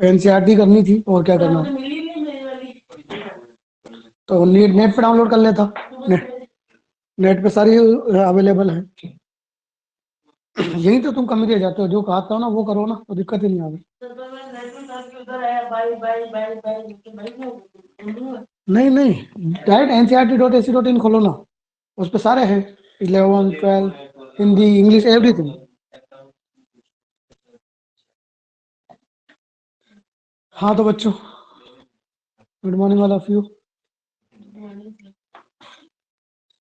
NCERT करनी थी और क्या करना, तो नेट नेट पे डाउनलोड कर लेता। नेट पे सारी अवेलेबल है। यही तो तुम कमी रह जाते हो, जो कहता हो ना वो करो ना, तो दिक्कत ही नहीं आती। नहीं नहीं, डायरेक्ट NCERT.ac.in खोलो ना, उस पर सारे हैं, 11, 12, हिंदी, इंग्लिश, एवरीथिंग। हाँ तो बच्चों, good morning all of you.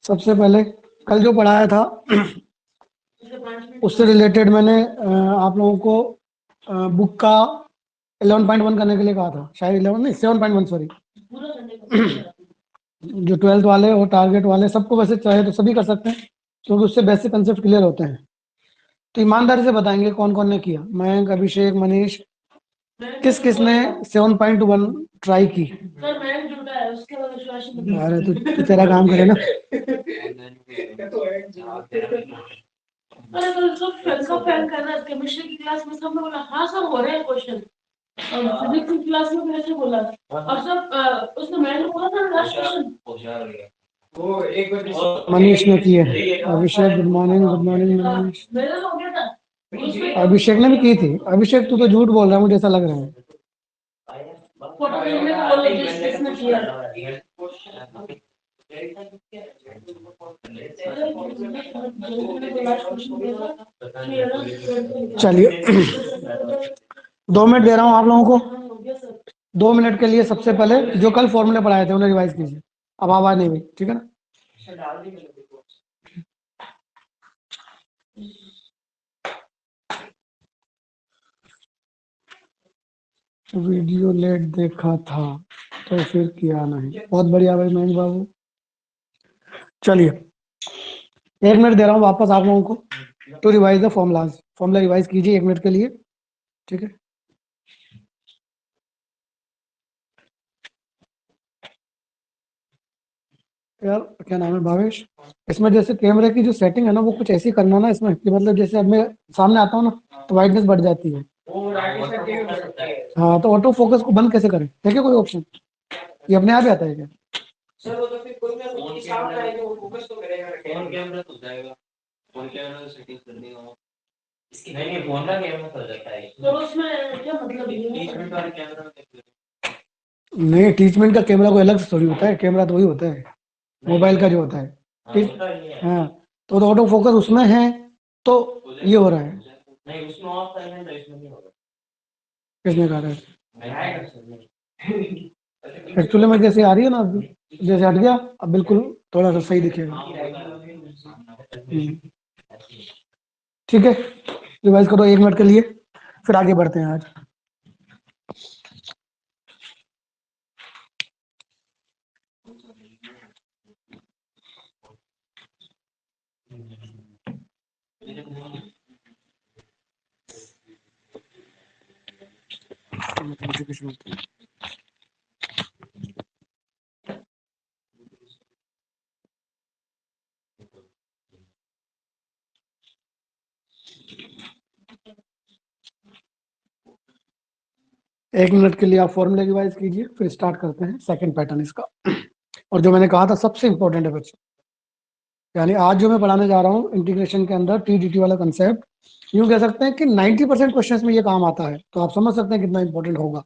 सबसे पहले कल जो पढ़ाया था उससे रिलेटेड मैंने आप लोगों को बुक का 11.1 करने के लिए कहा था, शायद 11 नहीं 7.1 सॉरी। जो 12th वाले और टारगेट वाले सबको वैसे चाहे तो सभी कर सकते हैं, क्योंकि उससे बेसिक कंसेप्ट क्लियर होते हैं। तो ईमानदारी से बताएंगे कौन कौन ने किया। मयंक, अभिषेक, मनीष, किस किस ने 7.1 ट्राई की? अरे तो तेरा काम करे ना। अरे कल सब फैल कर रहा है, केमिस्ट्री की क्लास में सब ने बोला हाँ सर हो रहे हैं क्वेश्चन, और फिजिक्स की क्लास में भी ऐसे बोला, और सब उसने मैंने बोला था लास्ट क्वेश्चन वो एक बार मनीष ने किया है। Abhishek good morning, good morning Manish. मेरा हो गया था, अभिषेक ने भी की थी। अभिषेक तू तो झूठ बोल रहा है, मुझे ऐसा लग रहा है। फोटो भेजने को बोलो जिसने किया। चलिए 2 मिनट दे रहा हूँ आप लोगों को। 2 मिनट के लिए सबसे पहले जो कल फॉर्मूले पढ़ाए थे उन्हें रिवाइज कीजिए। अब आवाज नहीं हुई, ठीक है ना? वीडियो लेट देखा था तो फिर किया नहीं। बहुत बढ़िया भाई महेंद्र बाबू। चलिए 1 मिनट दे रहा हूँ वापस आप लोगों को to revise the formulas. Formula revise कीजिए 1 मिनट के लिए, ठीक है? यार क्या नाम है भावेश, इसमें जैसे कैमरे की जो सेटिंग है ना वो कुछ ऐसी करना ना इसमें कि मतलब जैसे अब मैं सामने आता हूँ ना तो वाइटनेस बढ़ जाती है। हाँ तो ऑटो फोकस को बंद कैसे करें, है क्या कोई ऑप्शन? ये अपने आप ही आता है क्या? सर वो तो फिर कोई ना कोई सामने आएगा वो फोकस तो करेगा। फोन कैमरा तो जाएगा, फोन कैमरा सेटिंग करनी हो। नहीं नहीं फोन का कैमरा तो जाता है, तो उसमें क्या मतलब है? टीचमेंट वाला कैमरा नहीं, टीचमेंट का कैमरा कोई अलग से थोड़ी होता है, कैमरा तो वही होता है मोबाइल का जो होता है। ठीक, हाँ तो ऑटो फोकस उसमें है तो ये हो रहा है। नहीं उसमें ऑफ करना है तो इसमें नहीं होगा। किसने कहा था? एक्चुअली में जैसे आ रही है ना, जैसे हट गया अब बिल्कुल थोड़ा सा सही दिखेगा। ठीक है, रिवाइज करो 1 मिनट के लिए, फिर आगे बढ़ते हैं आज। एक मिनट के लिए आप फॉर्मूले रिवाइज कीजिए, फिर स्टार्ट करते हैं सेकंड पैटर्न इसका। और जो मैंने कहा था सबसे इंपॉर्टेंट है बच्चों, यानी आज जो मैं पढ़ाने जा रहा हूँ इंटीग्रेशन के अंदर TDT वाला कंसेप्ट, यूं कह सकते हैं कि 90% क्वेश्चंस में ये काम आता है, तो आप समझ सकते हैं कितना इंपॉर्टेंट होगा।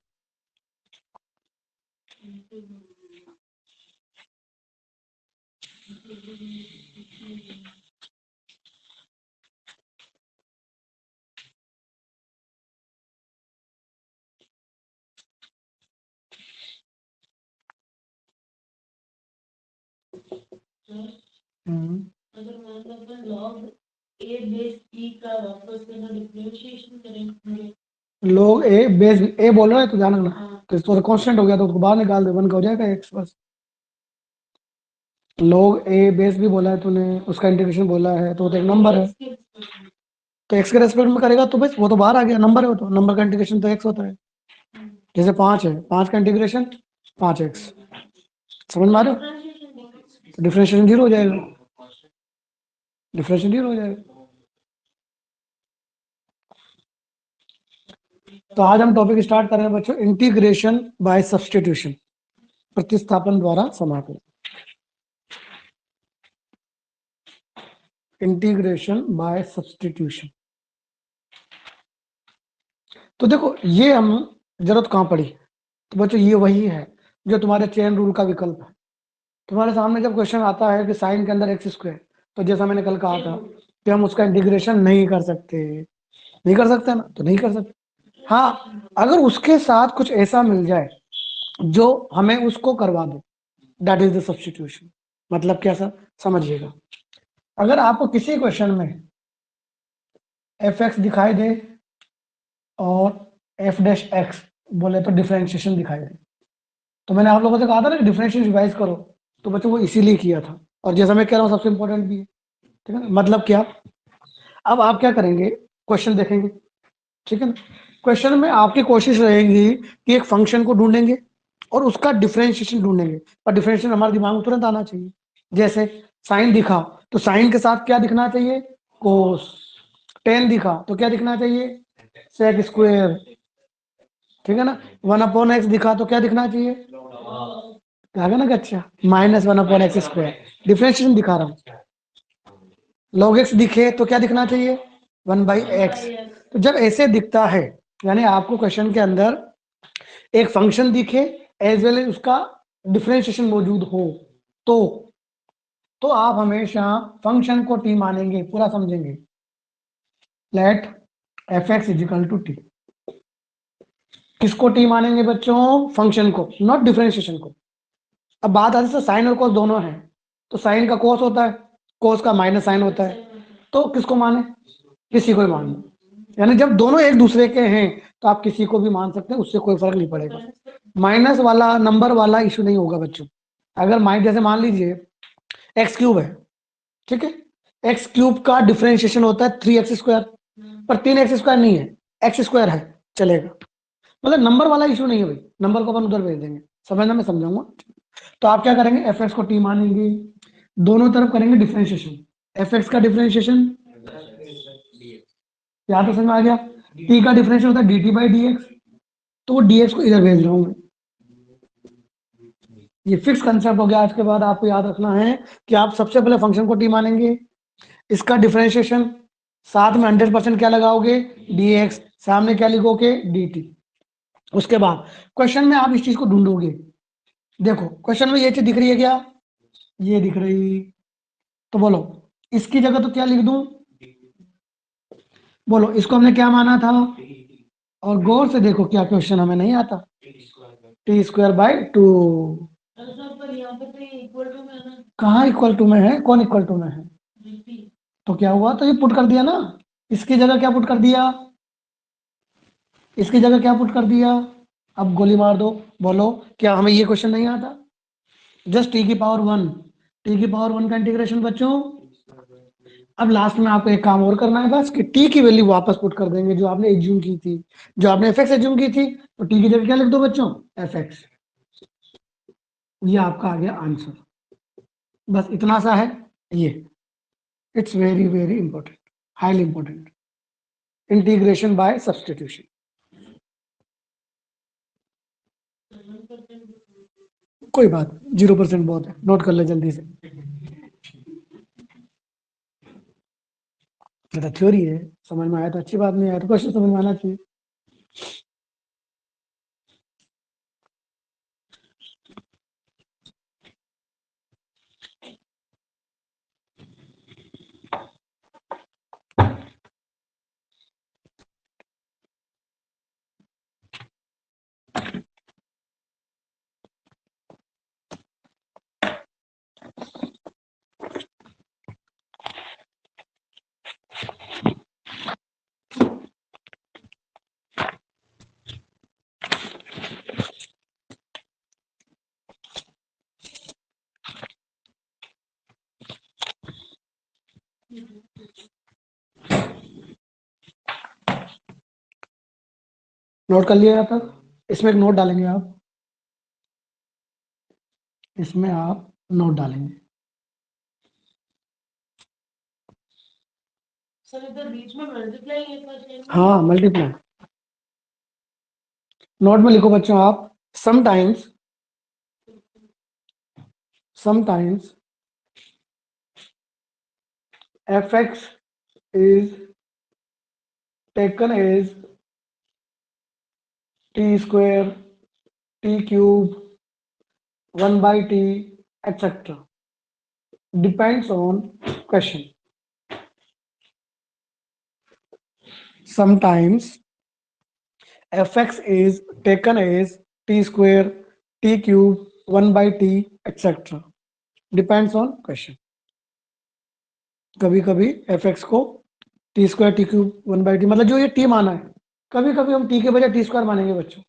अगर मतलब लॉग ए बेस ई का वापस करना डिफरेंशिएशन करेंगे, लॉग ए बेस ए बोल रहा है तो ध्यान रखना, तो इसको कांस्टेंट हो गया तो उसको बाहर निकाल दे, 1 का हो जाएगा x बस। लॉग ए बेस भी बोला है तूने, उसका इंटीग्रेशन बोला है तो एक नंबर है, तो x के रेस्पेक्ट में करेगा तो बस वो तो बाहर आ गया, नंबर है वो तो, नंबर का इंटीग्रेशन तो x होता है। जैसे 5 है, 5 का इंटीग्रेशन 5x, समझ में आ रहा है? डिफरेंशिएशन 0 हो जाएगा। डिफरेंशिएट हो जाएगा। तो आज हम टॉपिक स्टार्ट कर रहे हैं बच्चों, इंटीग्रेशन बाय सब्स्टिट्यूशन, प्रतिस्थापन द्वारा समाकलन। Integration by substitution. तो देखो ये हम जरूरत कहाँ पड़ी, तो बच्चों ये वही है जो तुम्हारे चेन रूल का विकल्प है। तुम्हारे सामने जब क्वेश्चन आता है कि साइन के अंदर एक्स स्क्वायर, तो जैसा मैंने कल कहा था कि हम उसका इंटीग्रेशन नहीं कर सकते, नहीं कर सकते ना, तो नहीं कर सकते। हाँ, अगर उसके साथ कुछ ऐसा मिल जाए जो हमें उसको करवा दो, दैट इज द सब्स्टिट्यूशन। मतलब क्या सर, समझिएगा। अगर आपको किसी क्वेश्चन में एफ एक्स दिखाई दे और एफ डैश एक्स बोले तो डिफरेंशिएशन दिखाई दे, तो मैंने आप लोगों से कहा था ना कि डिफरेंशिएशन रिवाइज करो, तो बच्चों वो इसीलिए किया था। और जैसा मैं कह रहा हूँ सबसे इंपॉर्टेंट भी है, ठीक है ना। मतलब क्या, अब आप क्या करेंगे, क्वेश्चन देखेंगे, ठीक है ना। क्वेश्चन में आपकी कोशिश रहेगी कि एक फंक्शन को ढूंढेंगे और उसका डिफरेंशिएशन ढूंढेंगे, और डिफरेंशिएशन हमारे दिमाग में तुरंत आना चाहिए। जैसे साइन दिखा तो साइन के साथ क्या दिखना चाहिए, कोस। टेन दिखा तो क्या दिखना चाहिए, सेक स्क्वायर, ठीक है ना। 1/x दिखा तो क्या दिखना चाहिए, आ गया ना, अच्छा, -1/x स्क्वायर, डिफरेंशिएशन दिखा रहा हूँ। log x दिखे तो क्या दिखना चाहिए, 1/x। तो जब ऐसे दिखता है, यानी आपको क्वेश्चन के अंदर एक फंक्शन दिखे एज वेल एज उसका डिफरेंशिएशन मौजूद हो, तो आप हमेशा फंक्शन को टी मानेंगे, पूरा समझेंगे। Let f x is equal to t. किसको टी मानेंगे बच्चों, फंक्शन को, नॉट डिफरेंशिएशन को। अब बात आती है साइन और कोस दोनों है, तो साइन का कोस होता है, कोस का माइनस साइन होता है, तो किसको माने, किसी को भी मान लो। यानी जब दोनों एक दूसरे के हैं तो आप किसी को भी मान सकते हैं, उससे कोई फर्क नहीं पड़ेगा। माइनस वाला नंबर वाला इशू नहीं होगा बच्चों। अगर माइनस, जैसे मान लीजिए एक्स क्यूब है, ठीक है, एक्स क्यूब का डिफरेंशिएशन होता है 3x², पर 3x² नहीं है, x² है, चलेगा। मतलब नंबर वाला इशू नहीं है भाई, नंबर को अपन उधर भेज देंगे, समझना, मैं समझाऊंगा। तो आप क्या करेंगे, एफ एक्स को टी मानेंगे, दोनों तरफ करेंगे डिफरेंशिएशन। एफ एक्स का डिफरेंशिएशन यहाँ तो समझ में आ गया, टी का डिफरेंशिएशन होता है D T by D x, तो वो डीएक्स को इधर भेज रहा हूँ मैं। ये फिक्स कंसेप्ट हो गया। आज के बाद आपको याद रखना है कि आप सबसे पहले फंक्शन को टी मानेंगे, इसका डिफरेंशिएशन, साथ में 100% क्या लगाओगे, dx, सामने क्या लिखोगे, dt। उसके बाद क्वेश्चन में आप इस चीज को ढूंढोगे। देखो क्वेश्चन में ये चीज दिख रही है क्या, ये दिख रही, तो बोलो इसकी जगह तो क्या लिख दूं, बोलो इसको हमने क्या माना था। और गौर से देखो क्या क्वेश्चन हमें नहीं आता, t²/2। कहाँ इक्वल टू में है, कौन इक्वल टू में है, तो क्या हुआ, तो ये पुट कर दिया ना, इसकी जगह क्या पुट कर दिया, इसकी जगह क्या पुट कर दिया। अब गोली मार दो, बोलो क्या हमें ये क्वेश्चन नहीं आता। जस्ट t⁻1, t⁻1 का इंटीग्रेशन बच्चों। अब लास्ट में आपको एक काम और करना है बस, कि t की वैल्यू वापस पुट कर देंगे जो आपने एज्यूम की थी, जो आपने एफ एक्स एज्यूम की थी, तो t की जगह क्या लिख दो बच्चों, एफ एक्स। ये आपका आ गया आंसर, बस इतना सा है ये। It's very very important, highly important, integration by substitution. कोई बात, 0% बहुत है, नोट कर ले जल्दी से। तो थ्योरी है, समझ में आया तो अच्छी बात, नहीं आया तो क्वेश्चन समझ में आना चाहिए। नोट कर लिया आप, इसमें एक नोट डालेंगे आप, इसमें आप नोट डालेंगे। सर इधर बीच में मल्टीप्लाई है पर हाँ मल्टीप्लाई नोट में लिखो बच्चों आप sometimes fx is taken as t square t cube 1 by t etc depends on question. Sometimes fx is taken as t square t cube 1 by t etc depends on question. कभी कभी fx को T square T cube 1 by T मतलब जो ये T माना है कभी कभी हम टी के बजाय टी स्क्वायर मानेंगे बच्चों।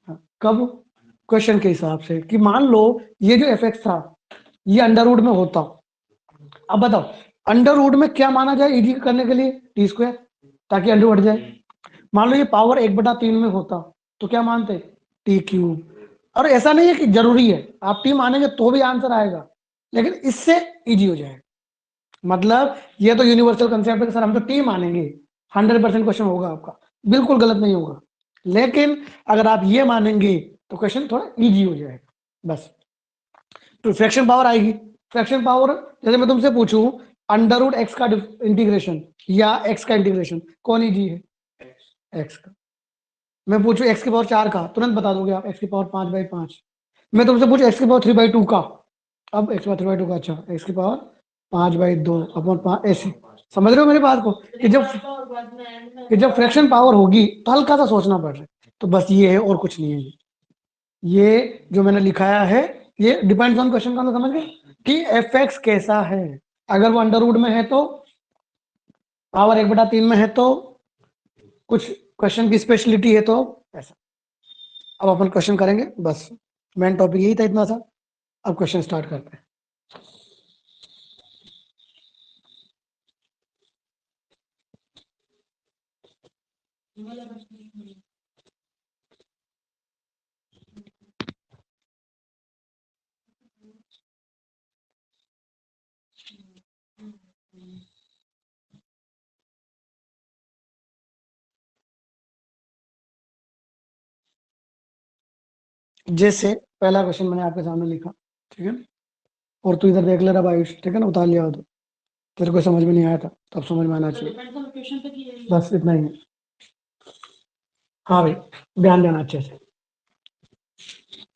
हाँ, कब क्वेश्चन के हिसाब से कि मान लो ये जो fx था ये अंडर रूट में होता। अब बताओ अंडर रूट में क्या माना जाए इजी करने के लिए टी स्क्वायर ताकि अंडर हट जाए। मान लो ये पावर 1/3 में होता तो क्या मानते टी क्यूब। और ऐसा नहीं है कि जरूरी है आप टी मानेंगे तो भी आंसर आएगा लेकिन इससे इजी हो जाएगा। मतलब ये तो यूनिवर्सल कंसेप्ट है कि सर हम तो टी मानेंगे 100% क्वेश्चन होगा आपका बिल्कुल गलत नहीं होगा। लेकिन अगर आप ये मानेंगे तो क्वेश्चन थोड़ा इजी हो जाएगा बस। तो फ्रैक्शन पावर आएगी फ्रैक्शन पावर जैसे मैं तुमसे पूछूं अंडर रूट एक्स का इंटीग्रेशन या एक्स का इंटीग्रेशन कौन इजी है एक्स का। मैं पूछूं एक्स की पावर 4 का तुरंत बता दोगे आप एक्स की पावर 5/5। मैं तुमसे पूछूं एक्स की पावर 3/2 का अब एक्स पावर 3/2 का अच्छा एक्स की पावर 5/2 अपॉन 5 ऐसे समझ रहे हो मेरी बात को कि जब फ्रैक्शन पावर होगी तो हल्का सा सोचना पड़ रहा है। तो बस ये है और कुछ नहीं है। ये जो मैंने लिखाया है ये डिपेंड्स ऑन क्वेश्चन का समझ गए कि एफ एक्स कैसा है। अगर वो अंडर रूट में है तो पावर 1/3 में है तो कुछ क्वेश्चन की स्पेशलिटी है तो ऐसा। अब अपन क्वेश्चन करेंगे बस मेन टॉपिक यही था इतना सा। अब क्वेश्चन स्टार्ट करते हैं। जैसे पहला क्वेश्चन मैंने आपके सामने लिखा ठीक है और तू इधर देख ले रहा भाई ठीक है ना उतार लिया तो तेरे को समझ में नहीं आया था तब समझ में आना चाहिए बस इतना ही है। हाँ भाई ध्यान देना अच्छे से।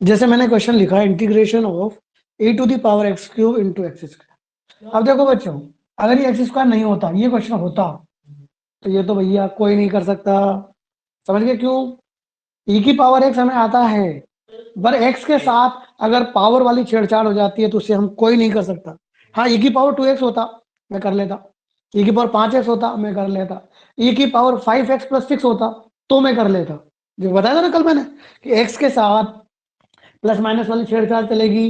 जैसे मैंने क्वेश्चन लिखा integration of e to the power x cube into x square. अब देखो बच्चों अगर ये एक्स स्क्वायर नहीं होता ये क्वेश्चन होता तो ये तो भैया कोई नहीं कर सकता। समझ गए क्यों e की पावर x हमें आता है पर x के साथ अगर पावर वाली छेड़छाड़ हो जाती है तो उसे हम कोई नहीं कर सकता। हाँ e की पावर 2x होता मैं कर लेता e की पावर 5x होता मैं कर लेता e की पावर 5x + 6 होता तो मैं कर लेता। जो बताया था ना कल मैंने कि x के साथ प्लस माइनस वाली छेड़छाड़ चलेगी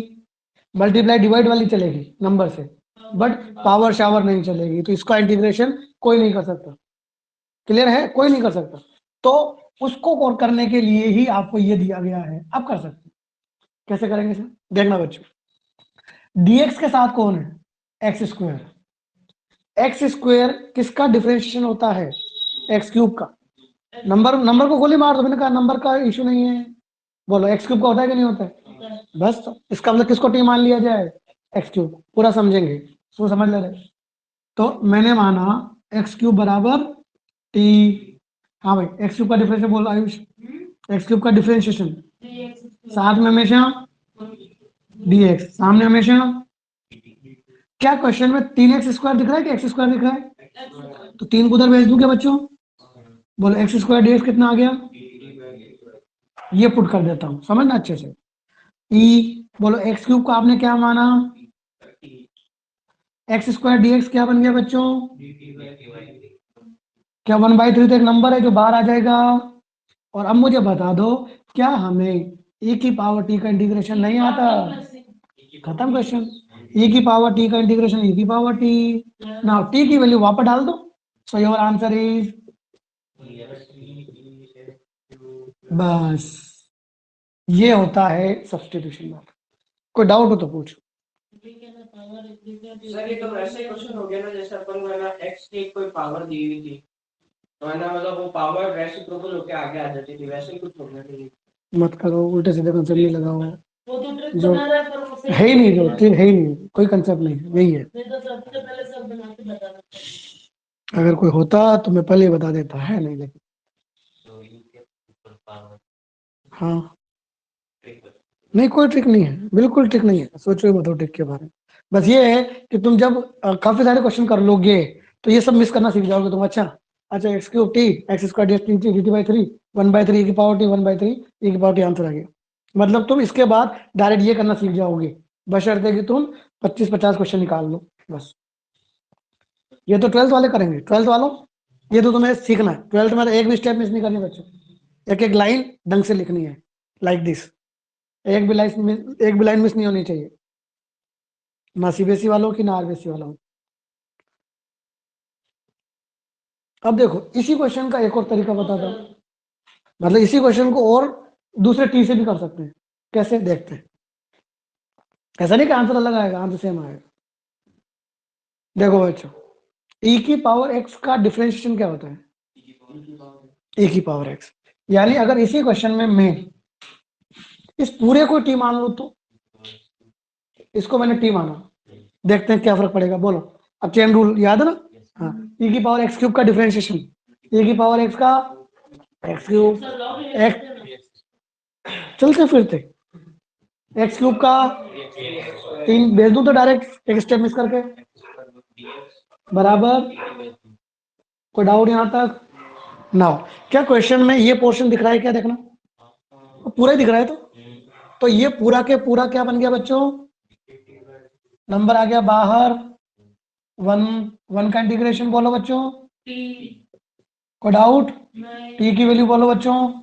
मल्टीप्लाई डिवाइड वाली चलेगी नंबर से बट पावर शावर नहीं चलेगी तो इसका इंटीग्रेशन कोई नहीं कर सकता। क्लियर है कोई नहीं कर सकता। तो उसको करने के लिए ही आपको ये दिया गया है आप कर सकते हैं। कैसे करेंगे सर देखना बच्चों dx के साथ कौन है एक्स स्क्वायर किसका डिफरेंशिएशन होता है एक्स क्यूब का। नंबर को गोली मार दो मैंने कहा नंबर का इशू नहीं है। बोलो एक्स क्यूब का होता है कि नहीं होता है बस तो इसका मतलब किसको टी मान लिया जाए एक्स क्यूब पूरा समझेंगे इसको समझ ले रहे। तो मैंने माना एक्स क्यूब बराबर टी। हाँ भाई एक्स क्यूब का डिफरेंशिएशन बोल आयुष एक्स क्यूब का डिफरेंशिएशन साथ में हमेशा dx सामने हमेशा क्या क्वेश्चन में 3x² दिख रहा है कि x² दिख रहा है तो 3 को उधर भेज दूं क्या बच्चों। बोलो x² dx कितना आ गया ये पुट कर देता हूं समझना अच्छे से। ई बोलो एक्स क्यूब को आपने क्या माना x² dx क्या बन गया बच्चों क्या 1/3 तो एक नंबर है जो बाहर आ जाएगा। और अब मुझे बता दो क्या हमें e की पावर t का इंटीग्रेशन नहीं आता खत्म क्वेश्चन। e की पावर t का इंटीग्रेशन e की पावर t नाउ t की वैल्यू वापस डाल दो सो योर आंसर इज बस ये होता है सब्स्टिट्यूशन। कोई डाउट हो तो पूछो सर ये तो वैसे क्वेश्चन हो गया ना, जैसे अपन को है ना x की कोई पावर दी हुई थी, तो है ना मतलब वो पावर रेसिप्रोकल होके आगे आ जाती थी, वैसे ही कुछ होना चाहिए। मत करो, उल्टे सीधे कंसेप्ट नहीं लगाओ। वो तो ट्रिक जो बना रहा है, पर वो सही है ही नहीं, जो ट्रिक है ही नहीं, कोई कंसेप्ट नहीं है, यही है। नहीं तो सबसे पहले सब बना के बता रहा था। अगर कोई होता तो मैं पहले ही बता देता, है नहीं लेकिन। हाँ नहीं, कोई ट्रिक नहीं है, बिल्कुल ट्रिक नहीं है, सोचो ही मत हो ट्रिक के बारे में। बस ये है कि तुम जब काफी सारे क्वेश्चन कर लोगे तो ये सब मिस करना सीख जाओगे तुम। अच्छा अच्छा, x cube T x square D T D T by three 1/3 की पावर टी 1/3 e की पावर टी आंसर आ गया। मतलब तुम इसके बाद डायरेक्ट ये करना सीख जाओगे, बशर्ते कि तुम 25-50 क्वेश्चन निकाल लो बस। ये तो 12th वाले करेंगे, 12th वालों ये तो तुम्हें सीखना है। 12th में तो एक भी स्टेप मिस नहीं करनी बच्चों, एक एक लाइन ढंग से लिखनी है, लाइक दिस। एक भी लाइन मिस नहीं होनी चाहिए, ना सीबीएसई वालों की ना आरबीएसई वालों की। अब देखो इसी क्वेश्चन का एक और तरीका बताता हूँ, मतलब इसी क्वेश्चन को और दूसरे टी से भी कर सकते हैं। कैसे, देखते हैं। ऐसा नहीं कि आंसर अलग आएगा, आंसर सेम आएगा। देखो बच्चों, e की पावर x का डिफरेंशिएशन क्या होता है? e की पावर x। यानी अगर इसी क्वेश्चन में मैं इस पूरे को t मान लूं तो इसको मैंने t माना, देखते हैं क्या फर्क पड़ेगा, बोलो। अब चेन रूल याद है ना? हाँ, e की पावर x क्यूब का डिफरेंशिएशन, e की पावर x का x क्यूब x, चलते फिरते x क्यूब का 3 भेज दूं तो डायरेक्ट एक स्टेप मिस करके बराबर। कोई डाउट यहां तक? ना? क्या क्वेश्चन में ये पोर्शन दिख रहा है? क्या देखना, पूरा ही दिख रहा है। तो ये पूरा के पूरा क्या बन गया बच्चों? नंबर आ गया बाहर। वन वन का इंटीग्रेशन बोलो बच्चों। कोई डाउट? टी की वैल्यू बोलो बच्चों।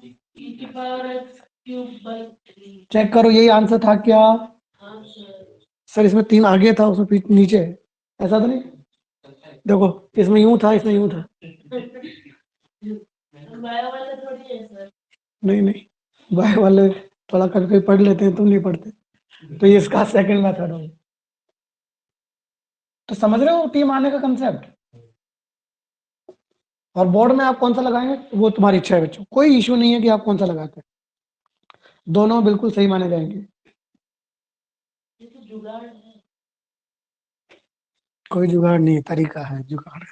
चेक करो, यही आंसर था क्या? सर इसमें 3 आगे था, उसमें नीचे है, ऐसा तो नहीं? देखो इसमें यूं था, इसमें यूं था। नहीं नहीं, बाय वाले थोड़ा कभी कभी पढ़ लेते हैं, तुम नहीं पढ़ते, तो ये इसका सेकंड मेथड हो। तो समझ रहे हो टीम आने का कंसेप्ट? और बोर्ड में आप कौन सा लगाएंगे वो तुम्हारी इच्छा है बच्चों, कोई इश्यू नहीं है कि आप कौन सा लगाते हैं, दोनों बिल्कुल सही माने जाएंगे। ये तो जुगाड़ है। कोई जुगाड़ नहीं है, तरीका है जुगाड़।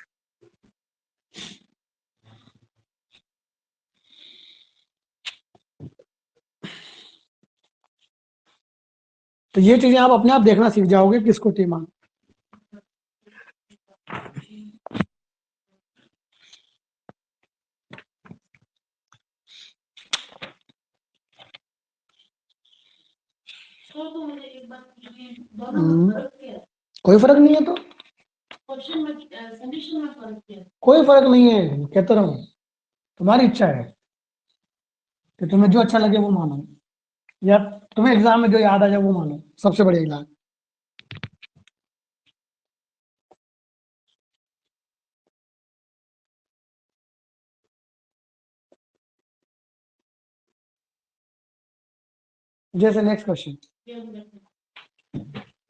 तो ये चीजें आप अपने आप देखना सीख जाओगे किसको टीम आना। तो मुझे एक बात पूछिए, दोनों में फर्क क्या है? कोई फर्क नहीं है तो क्वेश्चन में कंडीशन में फर्क क्या है? कोई फर्क नहीं है, कहता रहो, तुम्हारी इच्छा है कि तुम्हें जो अच्छा लगे वो मानो, या तुम्हें एग्जाम में जो याद आ जाए वो मानो, सबसे बड़ी इलाज। जैसे नेक्स्ट क्वेश्चन,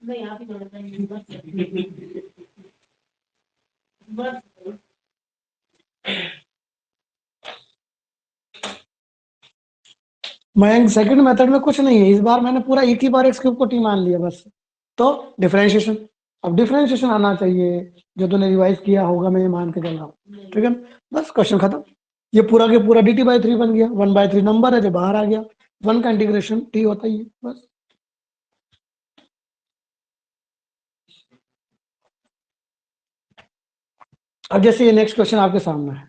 नहीं आप ही तो बताइए बस। मैं सेकंड मेथड में कुछ नहीं है, इस बार मैंने पूरा एक ही बार एक्स क्यूब को टी मान लिया बस। तो डिफरेंशिएशन, अब डिफरेंशिएशन आना चाहिए, जो तूने रिवाइज किया होगा, मैं ये मान के चल रहा हूँ, ठीक है। बस क्वेश्चन खत्म। ये पूरा के पूरा dt/3 बन गया, 1/3 नंबर है जो बाहर आ गया, 1 का इंटीग्रेशन टी होता ही है बस। अब जैसे ये नेक्स्ट क्वेश्चन आपके सामने है,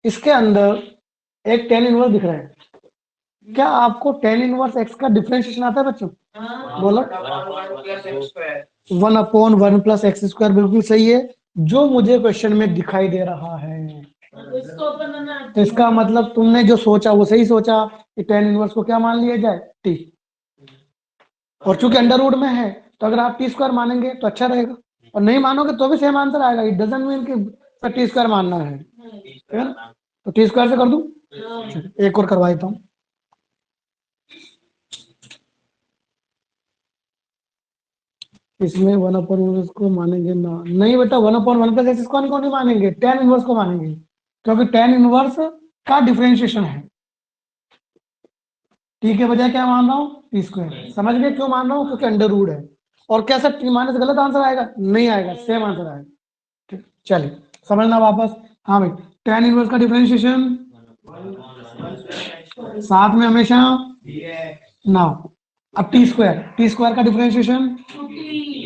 इसके अंदर एक tan इनवर्स दिख रहा है। क्या आपको tan इनवर्स x का डिफरेंशिएशन आता है बच्चों? बोलो। 1/1 प्लस एक्स स्क्वायर, बिल्कुल सही है, जो मुझे क्वेश्चन में दिखाई दे रहा है। तो इसका मतलब तुमने जो सोचा वो सही सोचा कि tan इनवर्स को क्या मान लिया जाए? t। और चूंकि अंडर रूट में है तो अगर आप t² मानेंगे तो अच्छा रहेगा, और नहीं मानोगे तो भी सेम आंसर आएगा। इट डजंट मीन कि t² मानना है, ठीक है ना? तो t² से कर दूं? एक और करवा देता हूं। इसमें 1/1 को मानेंगे ना? नहीं बेटा, 1/1 + x को नहीं मानेंगे, tan इनवर्स को मानेंगे, क्योंकि tan इनवर्स का डिफरेंशिएशन है। टी के बजाय क्या मान रहा हूँ? T square. समझ गए क्यों मान रहा हूँ? क्योंकि अंडर रूट है। और क्या सर टी माइनस गलत आंसर आएगा? नहीं आएगा, सेम आंसर आएगा। ठीक, चलिए समझना वापस। हाँ भाई, tan इनवर्स का डिफरेंशिएशन साथ में हमेशा ना। अब टी स्क्वायर का डिफरेंशिएशन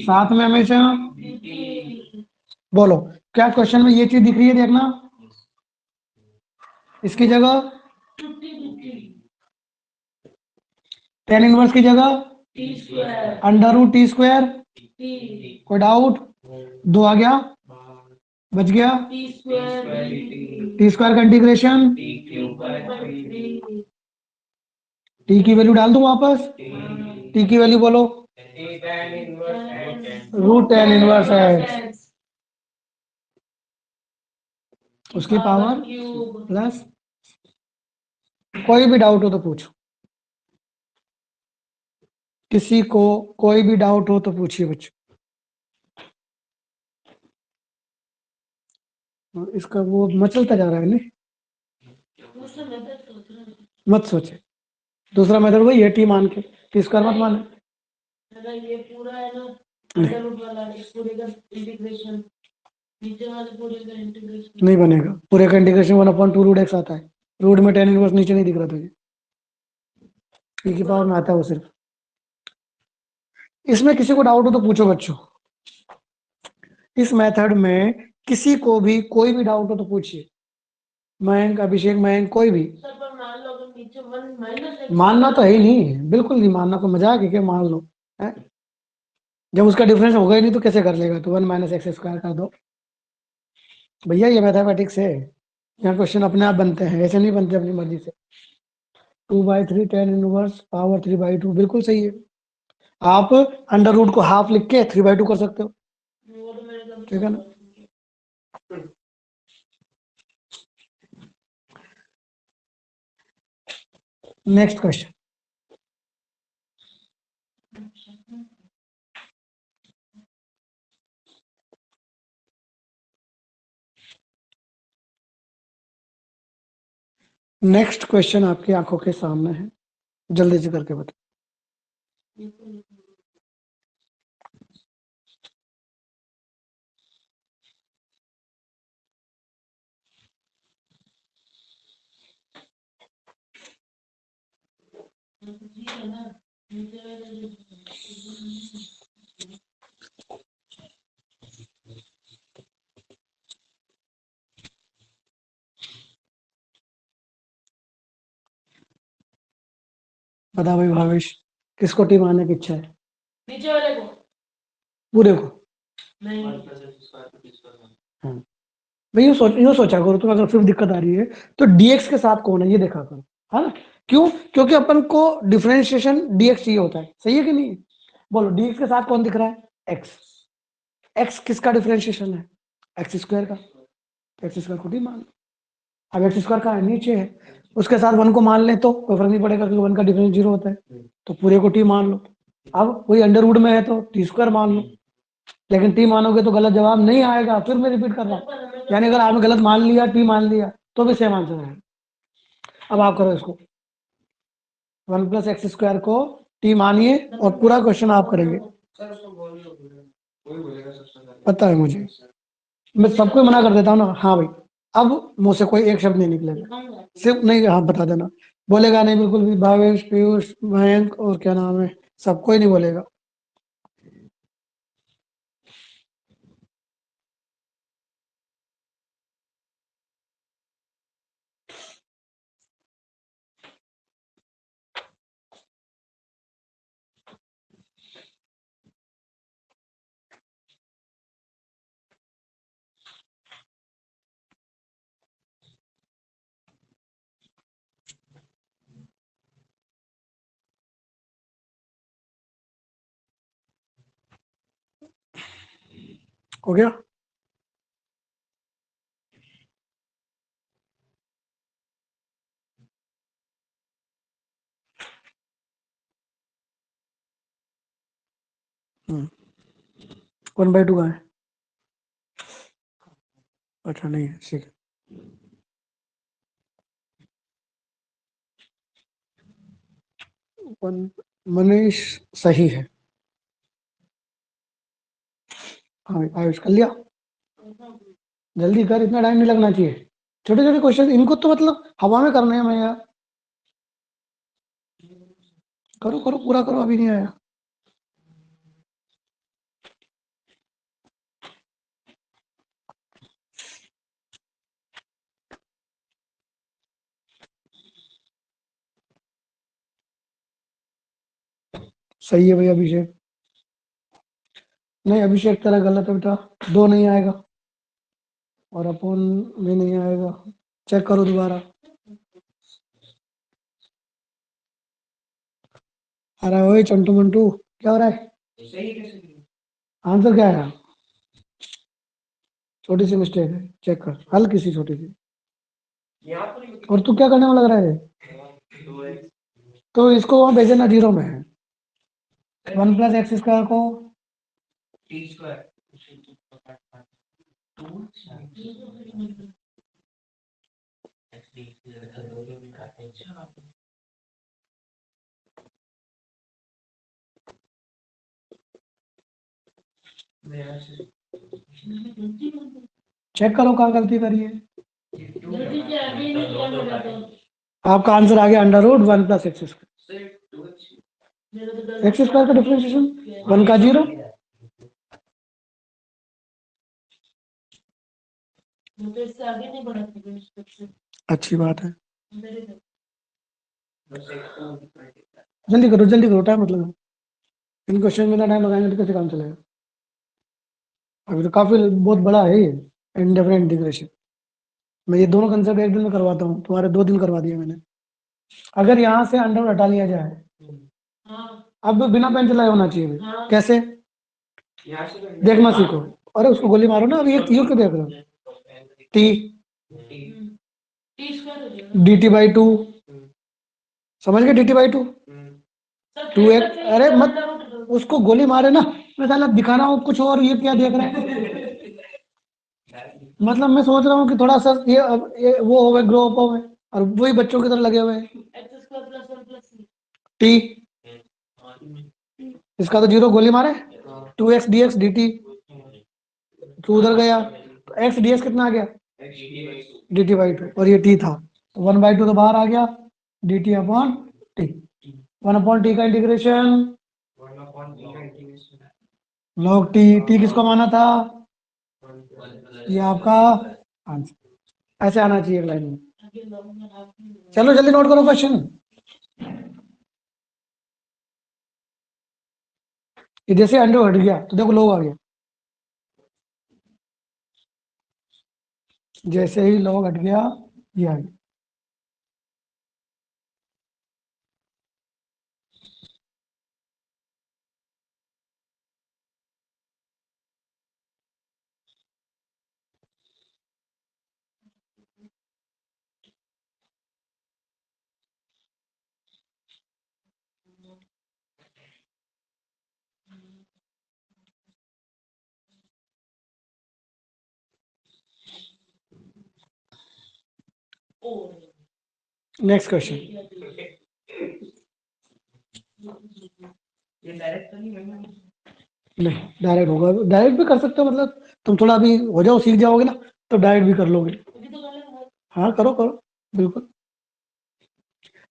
साथ में हमेशा। बोलो, क्या क्वेश्चन में ये चीज दिख रही है? देखना, इसकी जगह tan इनवर्स की जगह अंडर रूट टी स्क्वायर। कोई डाउट? दो आ गया, बच गया टी स्क्वायर का इंटीग्रेशन। टी की वैल्यू डाल दूं वापस? टी की वैल्यू बोलो, √tan इनवर्स है, उसकी पावर प्लस। कोई भी डाउट हो तो पूछो, किसी को कोई भी डाउट हो तो पूछिए बच्चों। इसका वो मचलता जा रहा है नहीं, मत सोचे। दूसरा मेथड वही है, टी मान के, टी स्क्वायर मत माने। ये पूरा है ना, नहीं, अंडर रूट वाला इस पूरे का इंटीग्रेशन, नीचे वाले पूरे का इंटीग्रेशन नहीं बनेगा। पूरे का इंटीग्रेशन 1/2 √x आता है। रूट में tan इनवर्स नीचे नहीं दिख रहा तुझे, e की पावर में आता है वो सिर्फ। इसमें किसी को डाउट हो तो पूछो बच्चों। इस मेथड में किसी को भी कोई भी डाउट हो तो पूछिए। मयंक, अभिषेक, मयंक, कोई भी। सर पर मान लो अगर नीचे 1 माइनस मानना तो है ही नहीं, बिल्कुल नहीं मानना, कोई मजाक है क्या? मान लो है? जब उसका डिफरेंस होगा ही नहीं तो कैसे कर लेगा? तो 1 - x² कर दो भैया, ये मैथमेटिक्स है। यहाँ क्वेश्चन अपने आप बनते हैं, ऐसे नहीं बनते अपनी मर्जी से। 2/3 tan इनवर्स पावर 3/2, बिल्कुल सही है। आप अंडर रूट को हाफ लिख के 3/2 कर सकते हो, वो तो मेरे को ठीक है ना? Next question. नेक्स्ट क्वेश्चन आपकी आंखों के सामने है, जल्दी से करके बताओ। जी है ना, नीचे वाले बता भाई भावेश, किसको टीम आने की इच्छा है? नीचे वाले को पूरे को? नहीं। हाँ भाई, यूँ सोचा करो तुम, अगर फिर दिक्कत आ रही है तो डीएक्स के साथ कौन है ये देखा करो, है ना? क्यों? क्योंकि अपन को डिफरेंशिएशन डीएक्स चाहिए होता है, सही है कि नहीं? बोलो, डीएक्स के साथ कौन दिख रहा है? एक्स। एक्स किसका डिफरेंशिएशन है? x² का। x² खुद ही मान लो। अब x² का नीचे है, उसके साथ 1 को मान ले तो कोई फर्क नहीं पड़ेगा, क्योंकि 1 का डिफरेंस 0 होता है, तो पूरे को टी मान लो। अब कोई अंडर रूट में है तो t² मान लो, लेकिन टी मानोगे तो गलत जवाब नहीं आएगा। फिर मैं रिपीट कर रहा हूँ, यानी अगर आपने गलत मान लिया, टी मान लिया, तो भी सेम आंसर है। अब आप करो इसको, 1 + x² को टी मानिए और पूरा क्वेश्चन आप करेंगे। पता है मुझे, मैं सबको मना कर देता हूँ ना। हाँ भाई, अब मुंह से कोई एक शब्द नहीं निकलेगा, सिर्फ नहीं, हाँ बता देना। बोलेगा नहीं बिल्कुल भी, भावेश, पीयूष, मयंक और क्या नाम है, सब कोई नहीं बोलेगा। हो गया? हम्म 1/2 का है? अच्छा नहीं है, ठीक है। मनीष सही है। हाँ आयुष कर लिया, जल्दी कर, इतना टाइम नहीं लगना चाहिए। छोटे छोटे क्वेश्चन इनको तो मतलब हवा में करने हैं मैं यार। करो करो पूरा करो, अभी नहीं आया। सही है भैया अभिषेक। नहीं अभिषेक तेरा गलत है बेटा, 2 नहीं आएगा और अपोन में नहीं आएगा। चेक करो दोबारा। अरे ओए चंटू मंटू, क्या हो रहा है? आंसर क्या है? छोटी सी मिस्टेक है, चेक कर, हल्की सी छोटी सी। और तू क्या करने में लग रहा है? तो इसको वहां भेजना 0 में है। 1 + x² को चेक करो कहाँ गलती करी है। आपका आंसर आ गया √1 + x²। x² का डिफरेंशिएशन 1 का 0। अच्छी बात है, जल्दी करो टाइम मत लगाओ। इन क्वेश्चन में ना टाइम लगाएंगे तो कैसे काम चलेगा? अभी तो काफी बहुत बड़ा है ये इंडेफिनिट इंटीग्रेशन। मैं ये दोनों कंसेप्ट एक दिन में करवाता हूँ, तुम्हारे 2 दिन करवा दिए मैंने। अगर यहाँ से अंडर हटा लिया जाए, अब बिना पेन चलाए होना चाहिए। कैसे देखना सीखो। अरे उसको गोली मारो ना, अभी ये क्यों देख रहे हो? टी dt/2, समझ गए? dt/2 2x। अरे मत उसको गोली मारे ना, मैं साला दिखा रहा हूँ कुछ और, ये क्या देख रहे हैं? मतलब मैं सोच रहा हूँ कि थोड़ा सा ये वो हो गए, ग्रो अप हो गए, और वही बच्चों की तरह लगे हुए हैं। टी इसका तो 0 गोली मारे। 2x dx dt, तो उधर गया तो x ds कितना आ गया? dt/2, और ये t था, 1/2 तो बाहर आ गया, dt/t। 1/t का इंटीग्रेशन log t। t किसको माना था? ये आपका आंसर ऐसे आना चाहिए लाइन में। चलो जल्दी नोट करो क्वेश्चन। ये जैसे अंडर हट गया तो देखो log आ गया, जैसे ही log हट गया ये आ गया। Next question. नहीं डायरेक्ट होगा, डायरेक्ट भी कर सकते हो, मतलब तुम थोड़ा अभी हो जाओ, सीख जाओगे ना तो डायरेक्ट भी कर लोगे। हाँ करो करो बिल्कुल।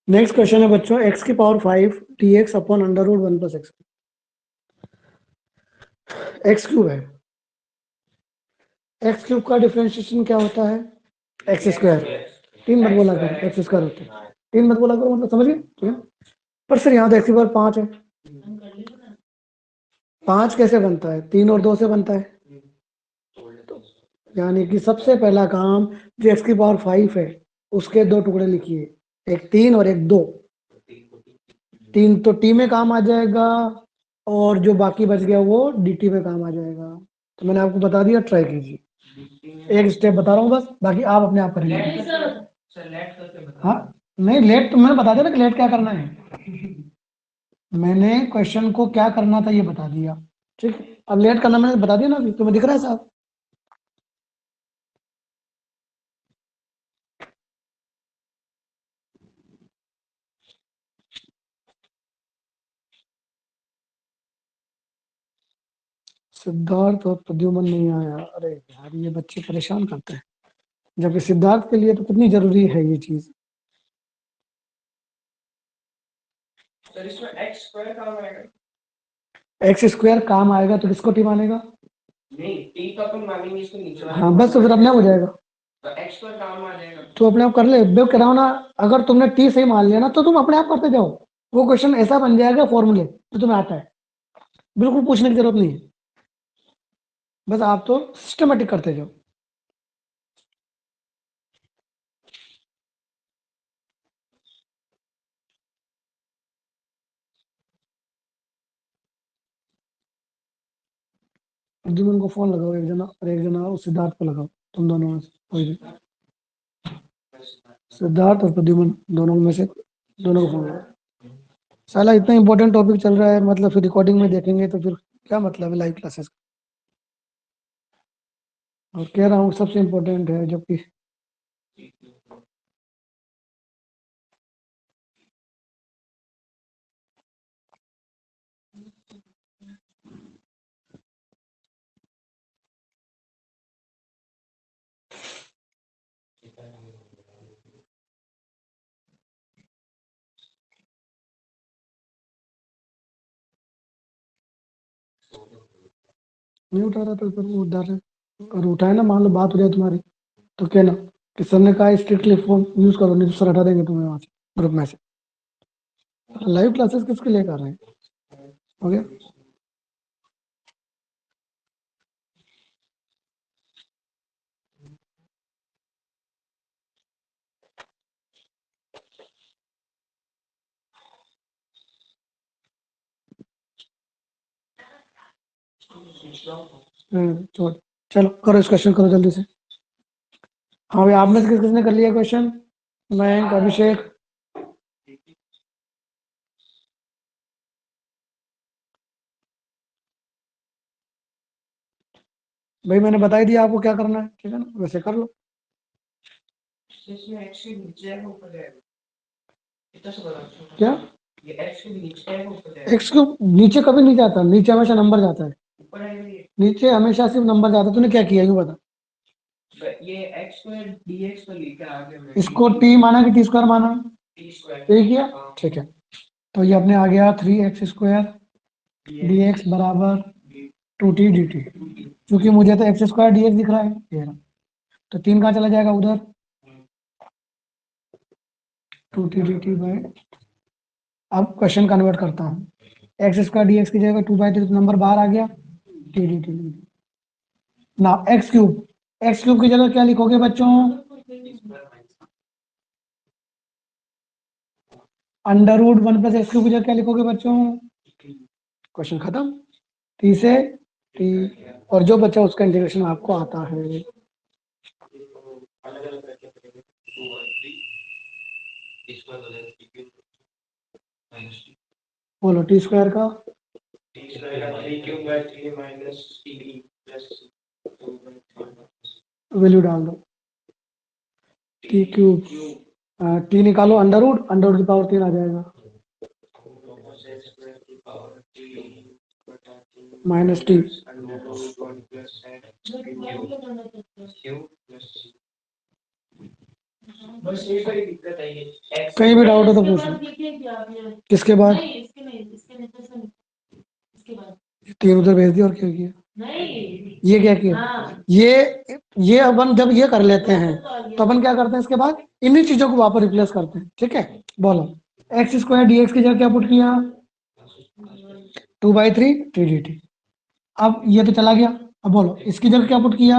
नेक्स्ट क्वेश्चन है बच्चों, x⁵ dx/√1 + x। x³ है, x³ का डिफरेंशिएशन क्या होता है? x²। 3 मत बोला करो, x² होता है। 3 मत बोला करो, मतलब समझ गए? पर सर यहाँ तो x⁵5 है। 5 कैसे बनता है? 3 और 2 से बनता है। यानी कि सबसे पहला काम, जो x⁵ है उसके 2 टुकड़े लिखिए, एक 3 और एक 2। 3 तो t में काम आ जाएगा, और जो बाकी बच गया वो dt में काम आ जाएगा। तो मैंने आपको बता दिया, ट्राई कीजिए। एक स्टेप बता रहा हूँ बस, बाकी आप अपने आप करेंगे। हाँ नहीं लेट तो मैंने बता दिया ना कि लेट क्या करना है। मैंने क्वेश्चन को क्या करना था ये बता दिया। ठीक है, अब लेट करना मैंने बता दिया ना, अभी तुम्हें दिख रहा है साहब? सिद्धार्थ और प्रद्युमन नहीं आया, अरे यार ये बच्चे परेशान करते हैं, जबकि सिद्धार्थ के लिए तो कितनी जरूरी है ये चीज। सर इसमें एक्स स्क्वायर काम आएगा? एक्स स्क्वायर काम आएगा तो किसको टी मानेगा? नहीं, टी का अपन मानेंगे इसको नीचे वाले हाँ को। बस, तो फिर अपने आप हो जाएगा, तो एक्स स्क्वायर काम आ जाएगा। तो अपने आप कर ले, बेव कराओ ना। अगर तुमने टी सही मान लिया ना तो तुम अपने आप करते जाओ, वो क्वेश्चन ऐसा बन जाएगा फॉर्मूले जो तुम्हें आता है, बिल्कुल पूछने की जरूरत नहीं है, बस आप तो सिस्टमेटिक करते जाओ। प्रद्युमन को फोन लगाओ एक जना, और एक जना उस सिद्धार्थ को लगाओ, तुम दोनों में से कोई भी, सिद्धार्थ और प्रद्युमन दोनों में से दोनों को फोन लगाओ। साला इतना इंपॉर्टेंट टॉपिक चल रहा है, मतलब फिर रिकॉर्डिंग में देखेंगे तो फिर क्या मतलब है लाइव क्लासेस का? और कह रहा हूँ सबसे इम्पोर्टेंट है, जबकि नहीं उठा रहा तो फिर वो उठा रहे, और उठाए ना, मान लो बात हो जाए तुम्हारी, तो कहना कि सर ने कहा स्ट्रिक्टली फोन यूज करो, नहीं तो सर हटा देंगे तुम्हें वहां से, ग्रुप में से। लाइव क्लासेस किसके लिए कर रहे हैं? हो गया? छोड़, चलो करो इस क्वेश्चन, करो जल्दी से। हाँ भाई, आप में से किस किसने कर लिया क्वेश्चन? मयंक, अभिषेक, भाई मैंने बता ही दिया आपको क्या करना है, ठीक है ना, वैसे कर लो। इसमें एक्स के नीचे है ऊपर जाएगा, इतना सा बड़ा क्या? ये एक्स के नीचे है ऊपर जाएगा, एक्स को नीचे कभी नहीं जाता, नीचे हमेशा नंबर जाता है, ऊपर आएगा ये। नीचे हमेशा सिर्फ नंबर जाता है। तूने क्या किया, यूं बता। ये एक्स स्क्वायर डीएक्स को लेके आ गया मैं, इसको टी माना कि टी स्क्वायर माना? T square. टी किया, ठीक है। तो ये अपने आ गया 3x² dx बराबर 2t dt, क्योंकि मुझे तो एक्स स्क्वायर dx दिख रहा है ये रहा। तो 3 कहाँ चला जाएगा उधर, 2t dt बाय, अब क्वेश्चन कन्वर्ट करता हूँ, एक्स स्क्वायर dx की जगह 2/3, तो नंबर बाहर आ गया, टी dt। ना एक्स क्यूब, एक्स क्यूब की जगह क्या लिखोगे बच्चों? अंडर रूट 1+x³ की जगह क्या लिखोगे बच्चों? क्वेश्चन खत्म। टी से टी, और जो बच्चा उसका इंटीग्रेशन आपको आता है। बोलो टी स्क्वायर का वैल्यू डाल दो, टी क्यूब, टी निकालो, अंडर रूट की पावर 3 आ जाएगा, माइनस टी। बस ये सारी दिक्कत है, ये कहीं भी डाउट हो तो पूछ लो। किसके बाद? तीन उधर भेज दिया, और क्या किया? ये क्या किया? ये अपन जब ये कर लेते हैं तो अपन क्या करते हैं, इसके बाद इन्हीं चीजों को वापस रिप्लेस करते हैं, ठीक है। बोलो एक्स स्क्वायर dx की जगह क्या पुट किया? 2/3 टी dt। अब ये तो चला गया, अब बोलो इसकी जगह क्या पुट किया?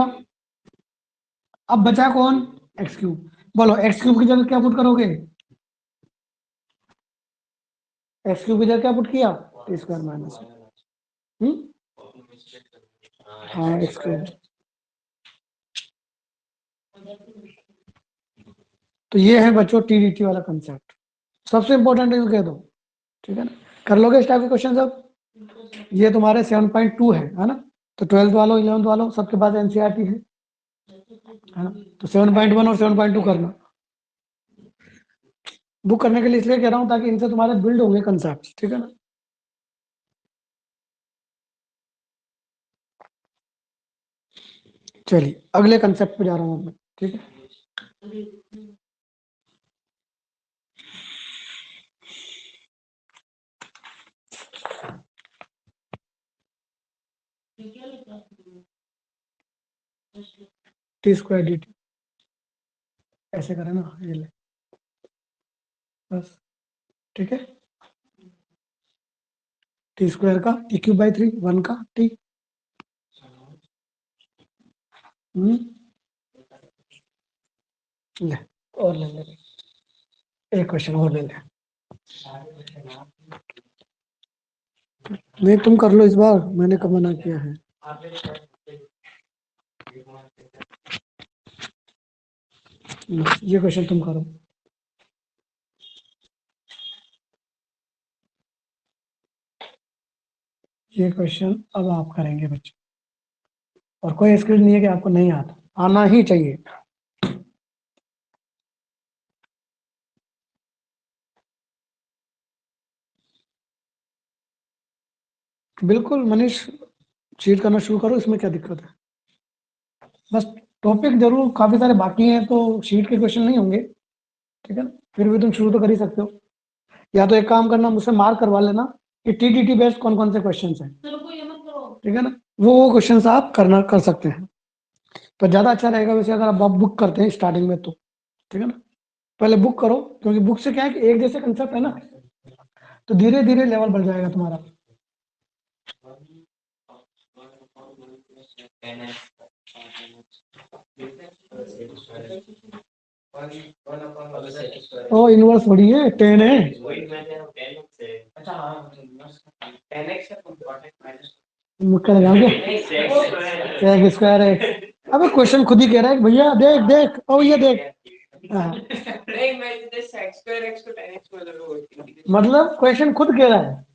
अब बचा कौन? X cube. बोलो एक्स क्यूब की जगह क्या पुट करोगे? एक्स क्यूब की जगह क्या पुट किया? टी स्क्वायर माइनस, हाँ एक्स क्यूब। तो ये है बच्चों टी डी टी वाला कंसेप्ट, सबसे इंपॉर्टेंट है, कह दो, ठीक है ना। कर लोगे इस टाइप के क्वेश्चन सब? ये तुम्हारे 7.2 है ना? तो 12th वालों 11th वालों सबके पास एनसीईआरटी है ना? तो 7.1 और 7.2 करना। बुक करने के लिए इसलिए कह रहा हूँ ताकि इनसे तुम्हारे बिल्ड होंगे कंसेप्ट, ठीक है ना? चलिए अगले कंसेप्ट पे जा रहा हूँ मैं, ठीक है? टी स्क्वायर डी टी ऐसे करें ना, ये ले बस, ठीक है? टी स्क्वायर का टी क्यूब बाई 3, 1 का टी, ले और ले ले, एक क्वेश्चन और ले ले। नहीं तुम कर लो इस बार, मैंने कब मना किया है? ये क्वेश्चन तुम करो। ये क्वेश्चन अब आप करेंगे बच्चे, और कोई एक्सक्यूज नहीं है कि आपको नहीं आता, आना ही चाहिए। बिल्कुल मनीष, चीट करना शुरू करो, इसमें क्या दिक्कत है? बस टॉपिक जरूर काफी सारे बाकी हैं, तो शीट के क्वेश्चन नहीं होंगे, ठीक है ना? फिर भी तुम शुरू तो कर ही सकते हो। या तो एक काम करना, मुझसे मार्क करवा लेना कि टीटीटी बेस्ड कौन कौन से क्वेश्चन हैं, ठीक है ना? वो क्वेश्चन आप करना कर सकते हैं, पर ज्यादा अच्छा रहेगा वैसे अगर आप बुक करते हैं स्टार्टिंग में तो, ठीक है ना? पहले बुक करो, क्योंकि बुक से क्या है कि एक जैसे कंसेप्ट है ना, तो धीरे धीरे लेवल बढ़ जाएगा तुम्हारा। ओ इनवर्स थोड़ी है, 10 है। मुक्का लगाओगे? सेक स्क्वायर है। अबे क्वेश्चन खुद ही कह रहा है भैया, देख देख, ओ ये देख। हाँ। मतलब क्वेश्चन खुद कह रहा है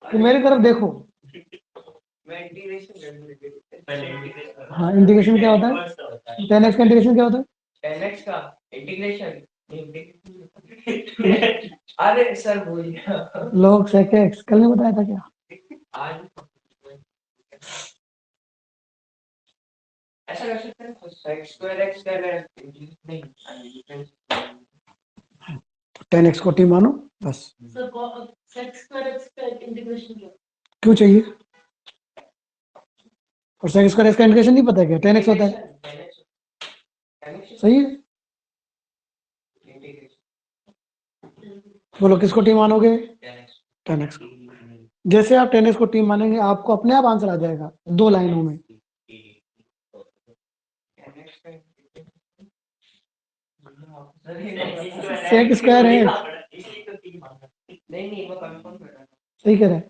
कि मेरी तरफ देखो। हाँ इंटीग्रेशन क्या होता है? 10x का इंटीग्रेशन क्या होता है? 10x का इंटीग्रेशन अरे सर भूल गया। लोग सेक एक्स कल नहीं बताया था क्या? आज ऐसा कर सकते हैं, सेक स्क्वायर एक्स नहीं 10x को टी मानो बस। सेक स्क्वायर एक्स का इंटीग्रेशन क्यों चाहिए? और सेक स्क्वायर एक्स का इंटीग्रेशन नहीं पता क्या? 10x होता है, सही है। बोलो किसको टी मानोगे? 10x को। जैसे आप 10x को टी मानेंगे आपको अपने आप आंसर आ जाएगा 2 लाइनों में। सेक स्क्वायर है, नहीं वो कंफर्म कर रहा है, सही कह रहा है।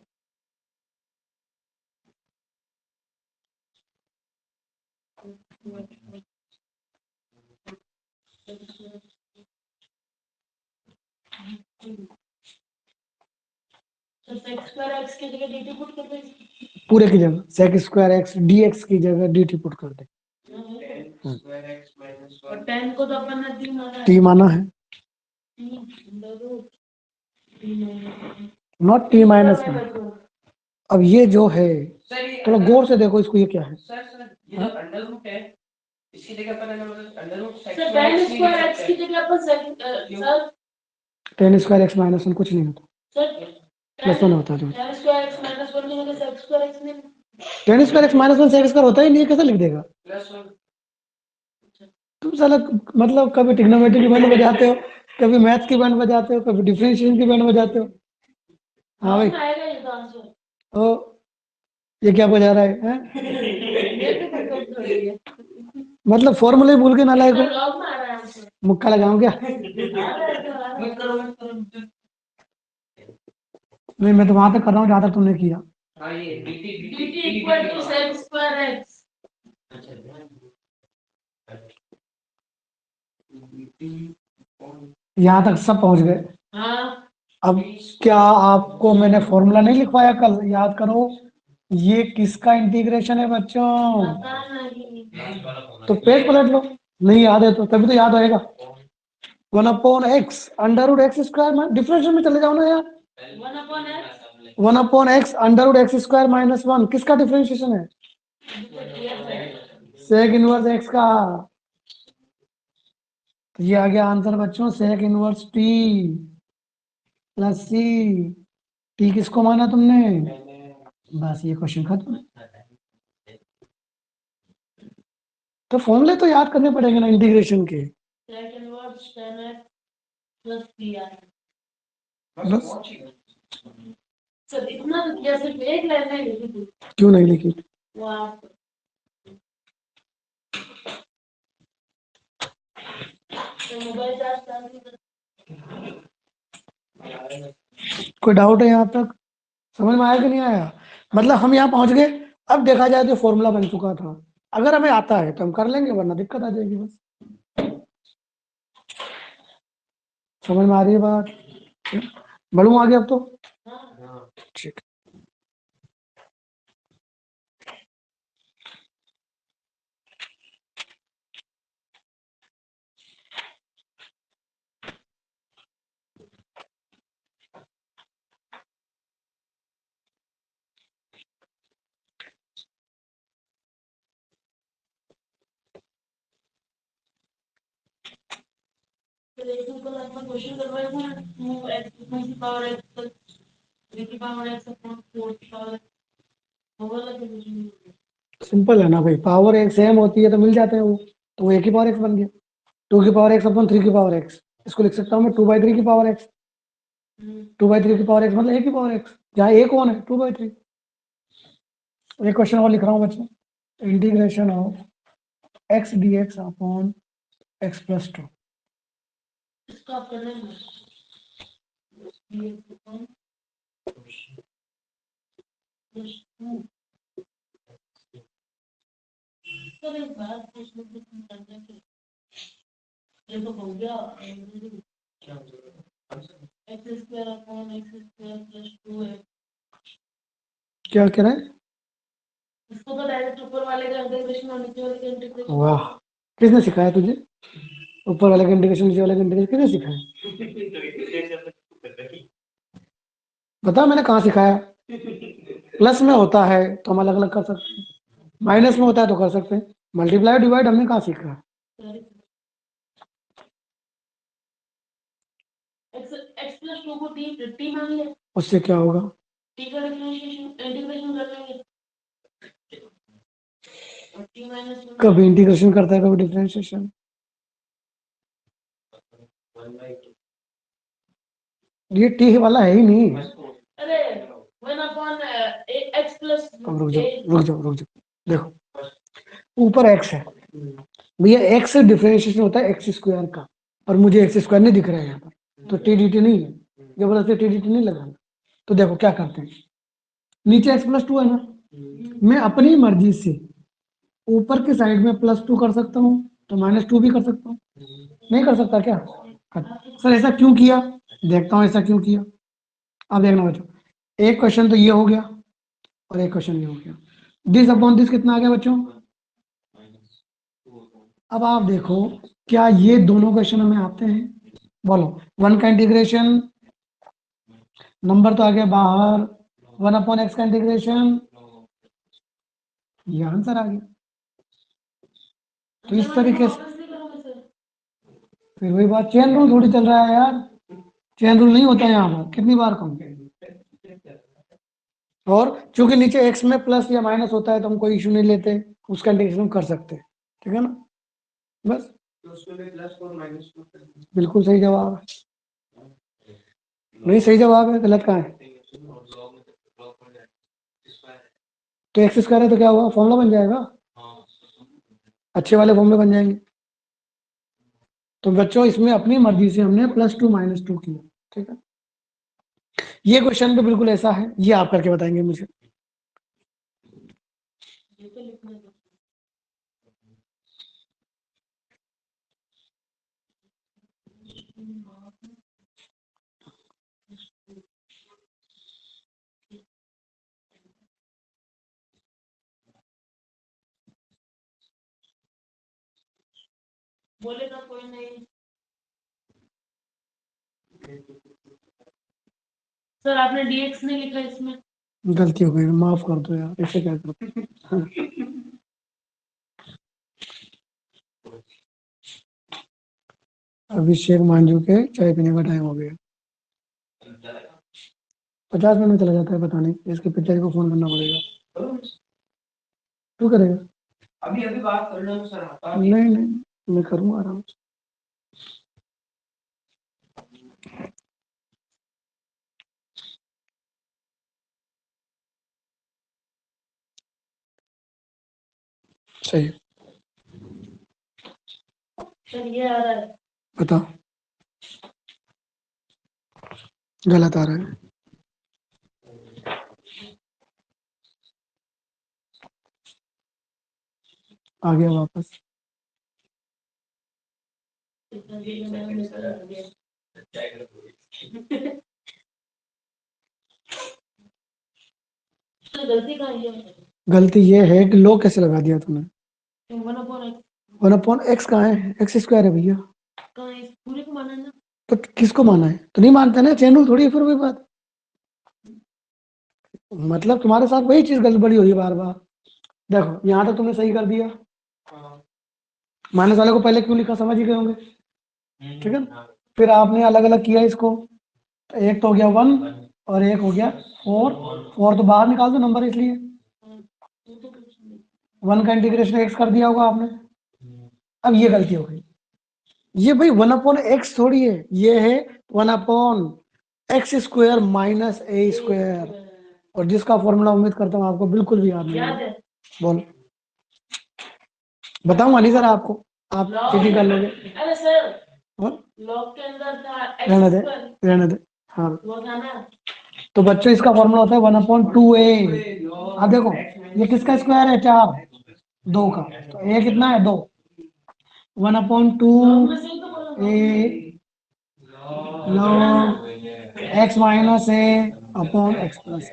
पूरे की जगह sec square x d x की जगह डी टी पुट कर दे। और 10 को तो अपन ने टी माना है, नॉट टी माइनस वन। अब ये जो है थोड़ा गौर से देखो इसको, ये क्या है? सर ये जो अंडर रूट है इसकी जगह पर under root sir 10 square x की जगह पर sir 10 square x minus one कुछ नहीं होता सर, प्लस वन होता है। 10 स्क्वायर एक्स माइनस वन नहीं होगा, सेक स्क्वायर एक्स नहीं। 10 square x minus one sec square होता ही नहीं है, कैसे लिख देगा? Plus one. तुम साला मतलब कभी ट्रिग्नोमेट्री की बैंड बजाते हो, कभी मैथ्स की बैंड बजाते हो, कभी डिफरेंशिएशन की बैंड बजाते हो। हाँ भाई तो ये क्या बजा रहा है, मतलब फॉर्मूले भूल के नालायक हो, मुक्का लगाऊं क्या? नहीं मैं तो वहां तक कर रहा हूँ जहां तक तुमने किया। यहाँ तक सब पहुंच गए। हाँ अब क्या आपको मैंने फॉर्मूला नहीं लिखवाया कल, याद करो। ये किसका इंटीग्रेशन है बच्चों? तो पेज पलट लो, नहीं याद है तो तभी तो याद आएगा। 1/x √x² में डिफरेंशियल में चले जाओ ना यार। 1/x √x² - 1 किसका डिफरेंशिएशन है? सेक इनवर्स x का। तो ये आ गया आंसर बच्चों, sec inverse t plus c। t किसको माना तुमने? बस ये क्वेश्चन खत्म। तो फॉर्मूले तो याद करने पड़ेंगे ना इंटीग्रेशन के। बस इतना जैसे एक लाइन नहीं लिखी थी। क्यों नहीं लिखी? मोबाइल चार्ज कोई डाउट है यहाँ तक? समझ में आया कि नहीं आया? मतलब हम यहाँ पहुंच गए। अब देखा जाए तो फॉर्मूला बन चुका था। अगर हमें आता है तो हम कर लेंगे, वरना दिक्कत आ जाएगी बस। समझ में आ रही है बात? बढ़ू आगे अब तो। ठीक। क्वेश्चन करवाया था 2x की पावर x प्लस 3 की पावर x अपॉन 4 की पावर वो वाला क्वेश्चन। सिंपल है ना भाई, पावर एक सेम होती है तो मिल जाते हैं वो। तो वो एक ही पावर एक्स बन गया। 2 की पावर एक्स अपॉन 3 की पावर एक्स। इसको लिख सकता हूँ मैं 2/3 की पावर एक्स। 2/3 की पावर एक्स मतलब एक की पावर एक्स, जहाँ एक कौन है 2/3। एक क्वेश्चन और लिख रहा हूँ बच्चों। Integration of x d x upon x plus 2। इसको आप कर लेंगे सर एक बात पूछने की करने की ये तो हो गया x² upon x² plus 2x। क्या कह रहे हैं? इसको तो डायरेक्ट ऊपर वाले का इंटीग्रेशन और नीचे वाले का इंटीग्रेशन। वाह, किसने सिखाया तुझे? ऊपर वाले का इंटीग्रेशन नीचे वाले का इंटीग्रेशन किसने सिखाया? बता मैंने कहाँ सिखाया? प्लस में होता है तो हम अलग अलग कर सकते हैं, माइनस में होता है तो कर सकते हैं, मल्टीप्लाई डिवाइड हमने कहाँ सीखा? x प्लस 2 को t मान लिया, उससे क्या होगा? t का डिफरेंशिएशन इंटीग्रेशन कर लेंगे और t माइनस 1 कभी इंटीग्रेशन करता है कभी डिफरेंशिएशन। ये टी वाला है ही नहीं। अरे 1 अपॉन x प्लस अब रुक जाओ रुक जाओ रुक जाओ, देखो ऊपर एक्स है भैया, एक्स से डिफरेंशिएशन होता है x² का, और मुझे x² नहीं दिख रहा है यहाँ पर, तो टी डी टी नहीं है, जबरदस्ती टी डी टी नहीं लगाना। तो देखो क्या करते हैं, नीचे x प्लस 2 है ना, मैं अपनी मर्जी से ऊपर के साइड में +2 कर सकता हूँ, तो -2 भी कर सकता हूँ। नहीं कर सकता क्या? सर ऐसा क्यों किया? देखता हूँ ऐसा क्यों किया। अब देखना बच्चों, एक क्वेश्चन तो ये हो गया और एक क्वेश्चन ये हो गया। दिस अपॉन दिस कितना आ गया बच्चों? अब आप देखो, क्या ये दोनों क्वेश्चन हमें आते हैं? बोलो। 1 का इंटीग्रेशन, नंबर तो आ गया बाहर, 1/x का इंटीग्रेशन, ये आंसर आ गया। तो इस तरीके से फिर वही बात, चेन रूल थोड़ी चल रहा है यार, चेन रूल नहीं होता है यहाँ पर, कितनी बार कहूँ। और चूंकि नीचे एक्स में प्लस या माइनस होता है तो हम कोई इशू नहीं लेते, उसका इंटीग्रेशन हम कर सकते हैं, ठीक है ना? बस बिल्कुल सही जवाब है। नहीं सही जवाब है, गलत कहाँ है? तो x² है तो क्या हुआ, फॉर्मूला बन जाएगा, अच्छे वाले फॉर्मूले बन जाएंगे। तो बच्चों इसमें अपनी मर्जी से हमने +2 -2 किया, ठीक है। ये क्वेश्चन भी बिल्कुल ऐसा है, ये आप करके बताएंगे मुझे। ये तो लिखना है। बोलेगा कोई नहीं। सर आपने dx नहीं लिखा इसमें। गलती हो गई, माफ कर दो यार, ऐसे क्या करो। अभिषेक मांझू के चाय पीने का टाइम हो गया। 50 मिनट में चला जाता है, पता नहीं, इसके पिताजी को फोन करना पड़ेगा। तू करेगा? अभी अभी बात कर लो सर। नहीं नहीं, मैं करूंगा आराम से। सही। सर ये आ रहा है। बताओ। गलत आ रहा है। आ गया वापस। गलती कहाँ है? गलती ये है कि लो कैसे लगा दिया तूने? 1/x 1/x कहाँ है? एक्स स्क्वायर है भैया। कहाँ है? इस पूरे को माना है ना। तो किसको माना है? तो नहीं मानते ना, चैन रूल थोड़ी है फिर वही बात। मतलब तुम्हारे साथ वही चीज गड़बड़ी हो रही है बार बार। देखो यहाँ तक तुमने सही कर दिया, माइनस वाले को पहले क्यों लिखा समझ ही गए होंगे, ठीक है। फिर आपने अलग अलग किया इसको, तो एक तो हो गया 1 और एक हो गया 4। 4 तो बाहर निकाल दो नंबर, इसलिए 1 का इंटीग्रेशन x कर दिया होगा आपने। अब ये गलती हो गई, ये भाई 1/x थोड़ी है, ये है 1/x² माइनस a स्क्वायर, और जिसका फॉर्मूला उम्मीद करता हूँ आपको बिल्कुल भी याद नहीं है। बोल, बताऊंगा नहीं सर आपको, आप चीटिंग कर लोगे। अरे सर बोल, लॉग के अंदर था रहने दे, x²। रहने दे। हाँ, वो था ना। तो बच्चों इसका फॉर्मूला होता है 1/2a। अब देखो ये किसका स्क्वायर है? 4, 2 का, तो a कितना है? 2। 1/2 लॉग में से ही तो बोला। a log x minus a upon x plus.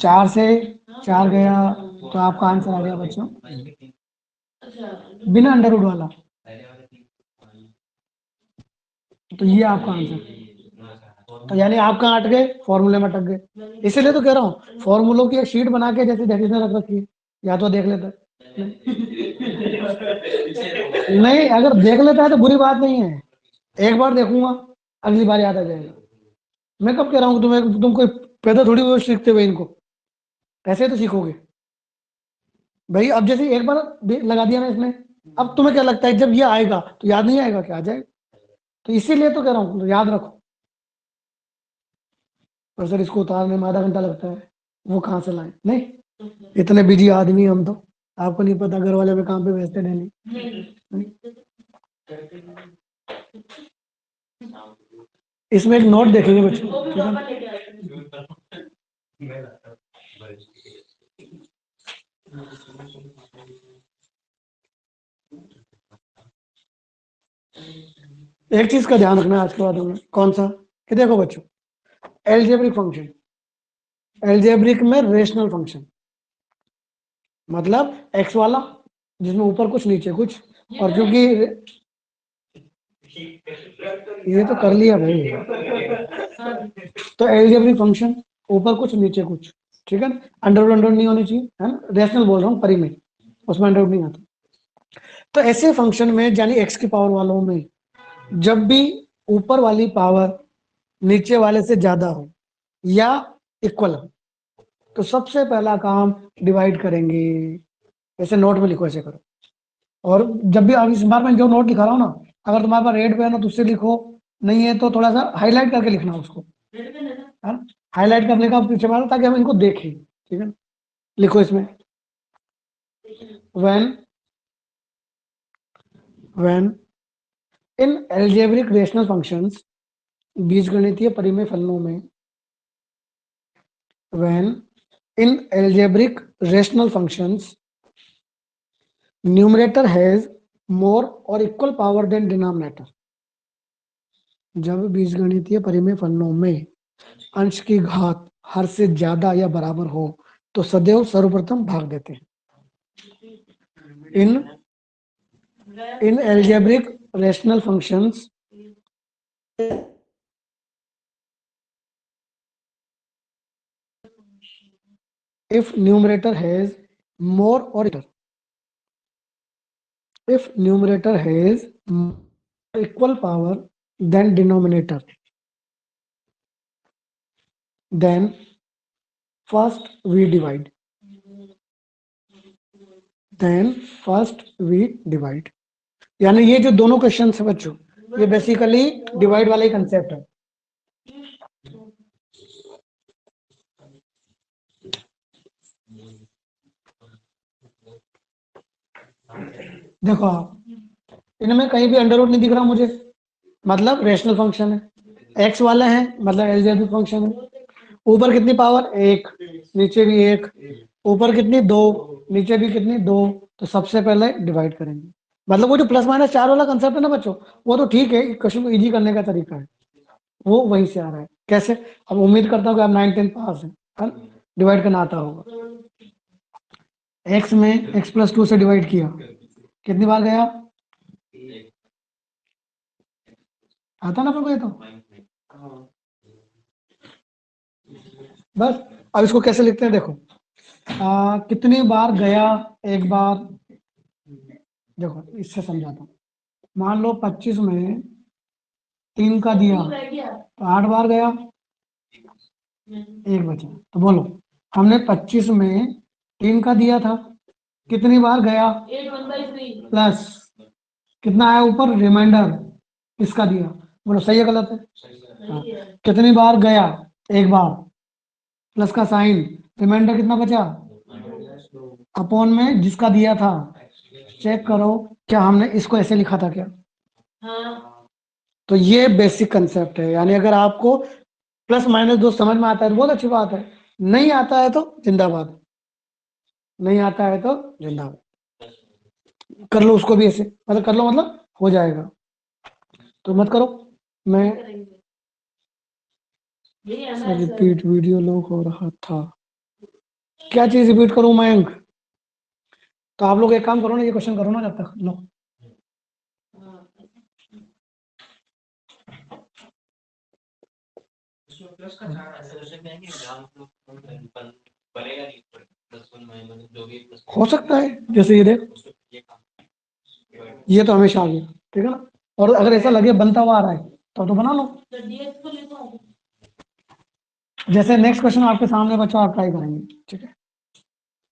4 से 4 गया, तो आपका आंसर आ गया बच्चों अच्छा बिना अंडर रूट वाला। तो ये आपका आंसर, तो यानी आप कहाँ अट गए? फॉर्मूले में अटक गए। इसीलिए तो कह रहा हूँ फॉर्मूलों की एक शीट बना के जैसे डेफिनेशन रख रखी है, या तो देख लेता है। नहीं, अगर देख लेता है तो बुरी बात नहीं है, एक बार देखूंगा अगली बार याद आ जाएगा। मैं कब कह रहा हूँ तुम्हें, तुम कोई पैदा थोड़ी हुए सीखते हुए इनको, ऐसे तो सीखोगे भाई। अब जैसे एक बार लगा दिया ना इसमें, अब तुम्हें क्या लगता है जब ये आएगा तो याद नहीं आएगा? क्या आ जाएगा? तो इसीलिए तो कह रहा हूँ याद रखो। और सर इसको उतारने में आधा घंटा लगता है, वो कहाँ से लाए? नहीं, इतने बिजी आदमी हम तो, आपको नहीं पता घर वाले भी काम पे भेजते डेली। इसमें एक नोट देखेंगे बच्चों, वो भी ठीक पापा है। लेके आते हैं। एक चीज का ध्यान रखना आज के बाद में, कौन सा? कि देखो बच्चों, एलजेब्रिक फंक्शन, एलजेब्रिक में रेशनल फंक्शन, मतलब एक्स वाला जिसमें ऊपर कुछ नीचे कुछ, और क्योंकि ये तो कर लिया भाई, तो एलजेब्रिक फंक्शन ऊपर कुछ नीचे कुछ, ठीक है। अंडरवुड नहीं होनी चाहिए, है ना, रेशनल बोल रहा हूँ परी में, उसमें अंडरवुड नहीं आता। तो ऐसे फंक्शन में यानी एक्स की पावर वालों में जब भी ऊपर वाली पावर नीचे वाले से ज्यादा हो या इक्वल हो, तो सबसे पहला काम डिवाइड करेंगे। ऐसे नोट में लिखो, ऐसे करो। और जब भी अब इस बार मैं जो नोट लिखा रहा हूँ ना, अगर तुम्हारे पास रेड पेन हो तो उससे लिखो, नहीं है तो थोड़ा सा हाईलाइट करके लिखना उसको, है, हाईलाइट करने का पीछे मारो ताकि हम इनको देखें, ठीक है। लिखो इसमें when in algebraic rational functions, बीजगणितीय परिमेय फलनों में, when in algebraic rational functions numerator has more or equal power than denominator, जब बीजगणितीय परिमेय फलनों में अंश की घात हर से ज्यादा या बराबर हो तो सदैव सर्वप्रथम भाग देते हैं। इन In algebraic rational functions, if numerator has more or if numerator has equal power than denominator, then first we divide. Then first we divide. यानी ये जो दोनों क्वेश्चन है बच्चों, ये बेसिकली डिवाइड वाला ही कंसेप्ट है. देखो आप, इनमें कहीं भी अंडर रूट नहीं दिख रहा मुझे, मतलब रेशनल फंक्शन है. एक्स वाला है मतलब एलजेब्रिक फंक्शन है. ऊपर कितनी पावर? एक, नीचे भी एक, ऊपर कितनी? दो, नीचे भी कितनी? दो. तो सबसे पहले डिवाइड करेंगे. मतलब वो जो प्लस माइनस चार वाला कंसेप्ट है ना बच्चों, वो तो ठीक है, क्वेश्चन को इजी करने का तरीका है, वो वहीं से आ रहा है. कैसे? अब उम्मीद करता हूँ कि आप 9-10 पास है, डिवाइड करना आता होगा. एक्स में एक्स प्लस 2 से डिवाइड किया, कितनी बार गया? आता ना आपको ये तो. बस अब इसको कैसे लिखते हैं देखो, कितनी बार गया? एक बार. देखो इससे समझाता हूँ. मान लो 25 में 3 का दिया तो 8 बार गया, एक बचा. तो बोलो, हमने 25 में 3 का दिया था, कितनी बार गया? प्लस कितना आया ऊपर? रिमाइंडर इसका दिया. बोलो सही है गलत है? हाँ. कितनी बार गया? एक बार, प्लस का साइन, रिमाइंडर कितना बचा? अपॉन में जिसका दिया था. चेक करो क्या हमने इसको ऐसे लिखा था क्या? हाँ. तो ये बेसिक कंसेप्ट है. यानी अगर आपको प्लस माइनस दो समझ में आता है तो बहुत अच्छी बात है, नहीं आता है तो जिंदाबाद, नहीं आता है तो जिंदाबाद. कर लो उसको भी ऐसे, मतलब कर लो, मतलब हो जाएगा. तो मत करो. मैं रिपीट वीडियो लॉक हो रहा था. क्या चीज रिपीट करूं मयंक? तो आप लोग एक काम करो ना, ये क्वेश्चन करो ना जब तक. लो प्लस का चार ऐसा वैसे क्या है कि एग्जाम बनेगा नहीं प्लस वन माइनस जो भी प्लस हो सकता है. जैसे ये देख, ये तो हमेशा आ गया, ठीक है ना. और अगर ऐसा लगे बनता हुआ आ रहा है तो बना लो. जैसे नेक्स्ट क्वेश्चन आपके सामने बच्चों, आप ट्राई करेंगे, ठीक है.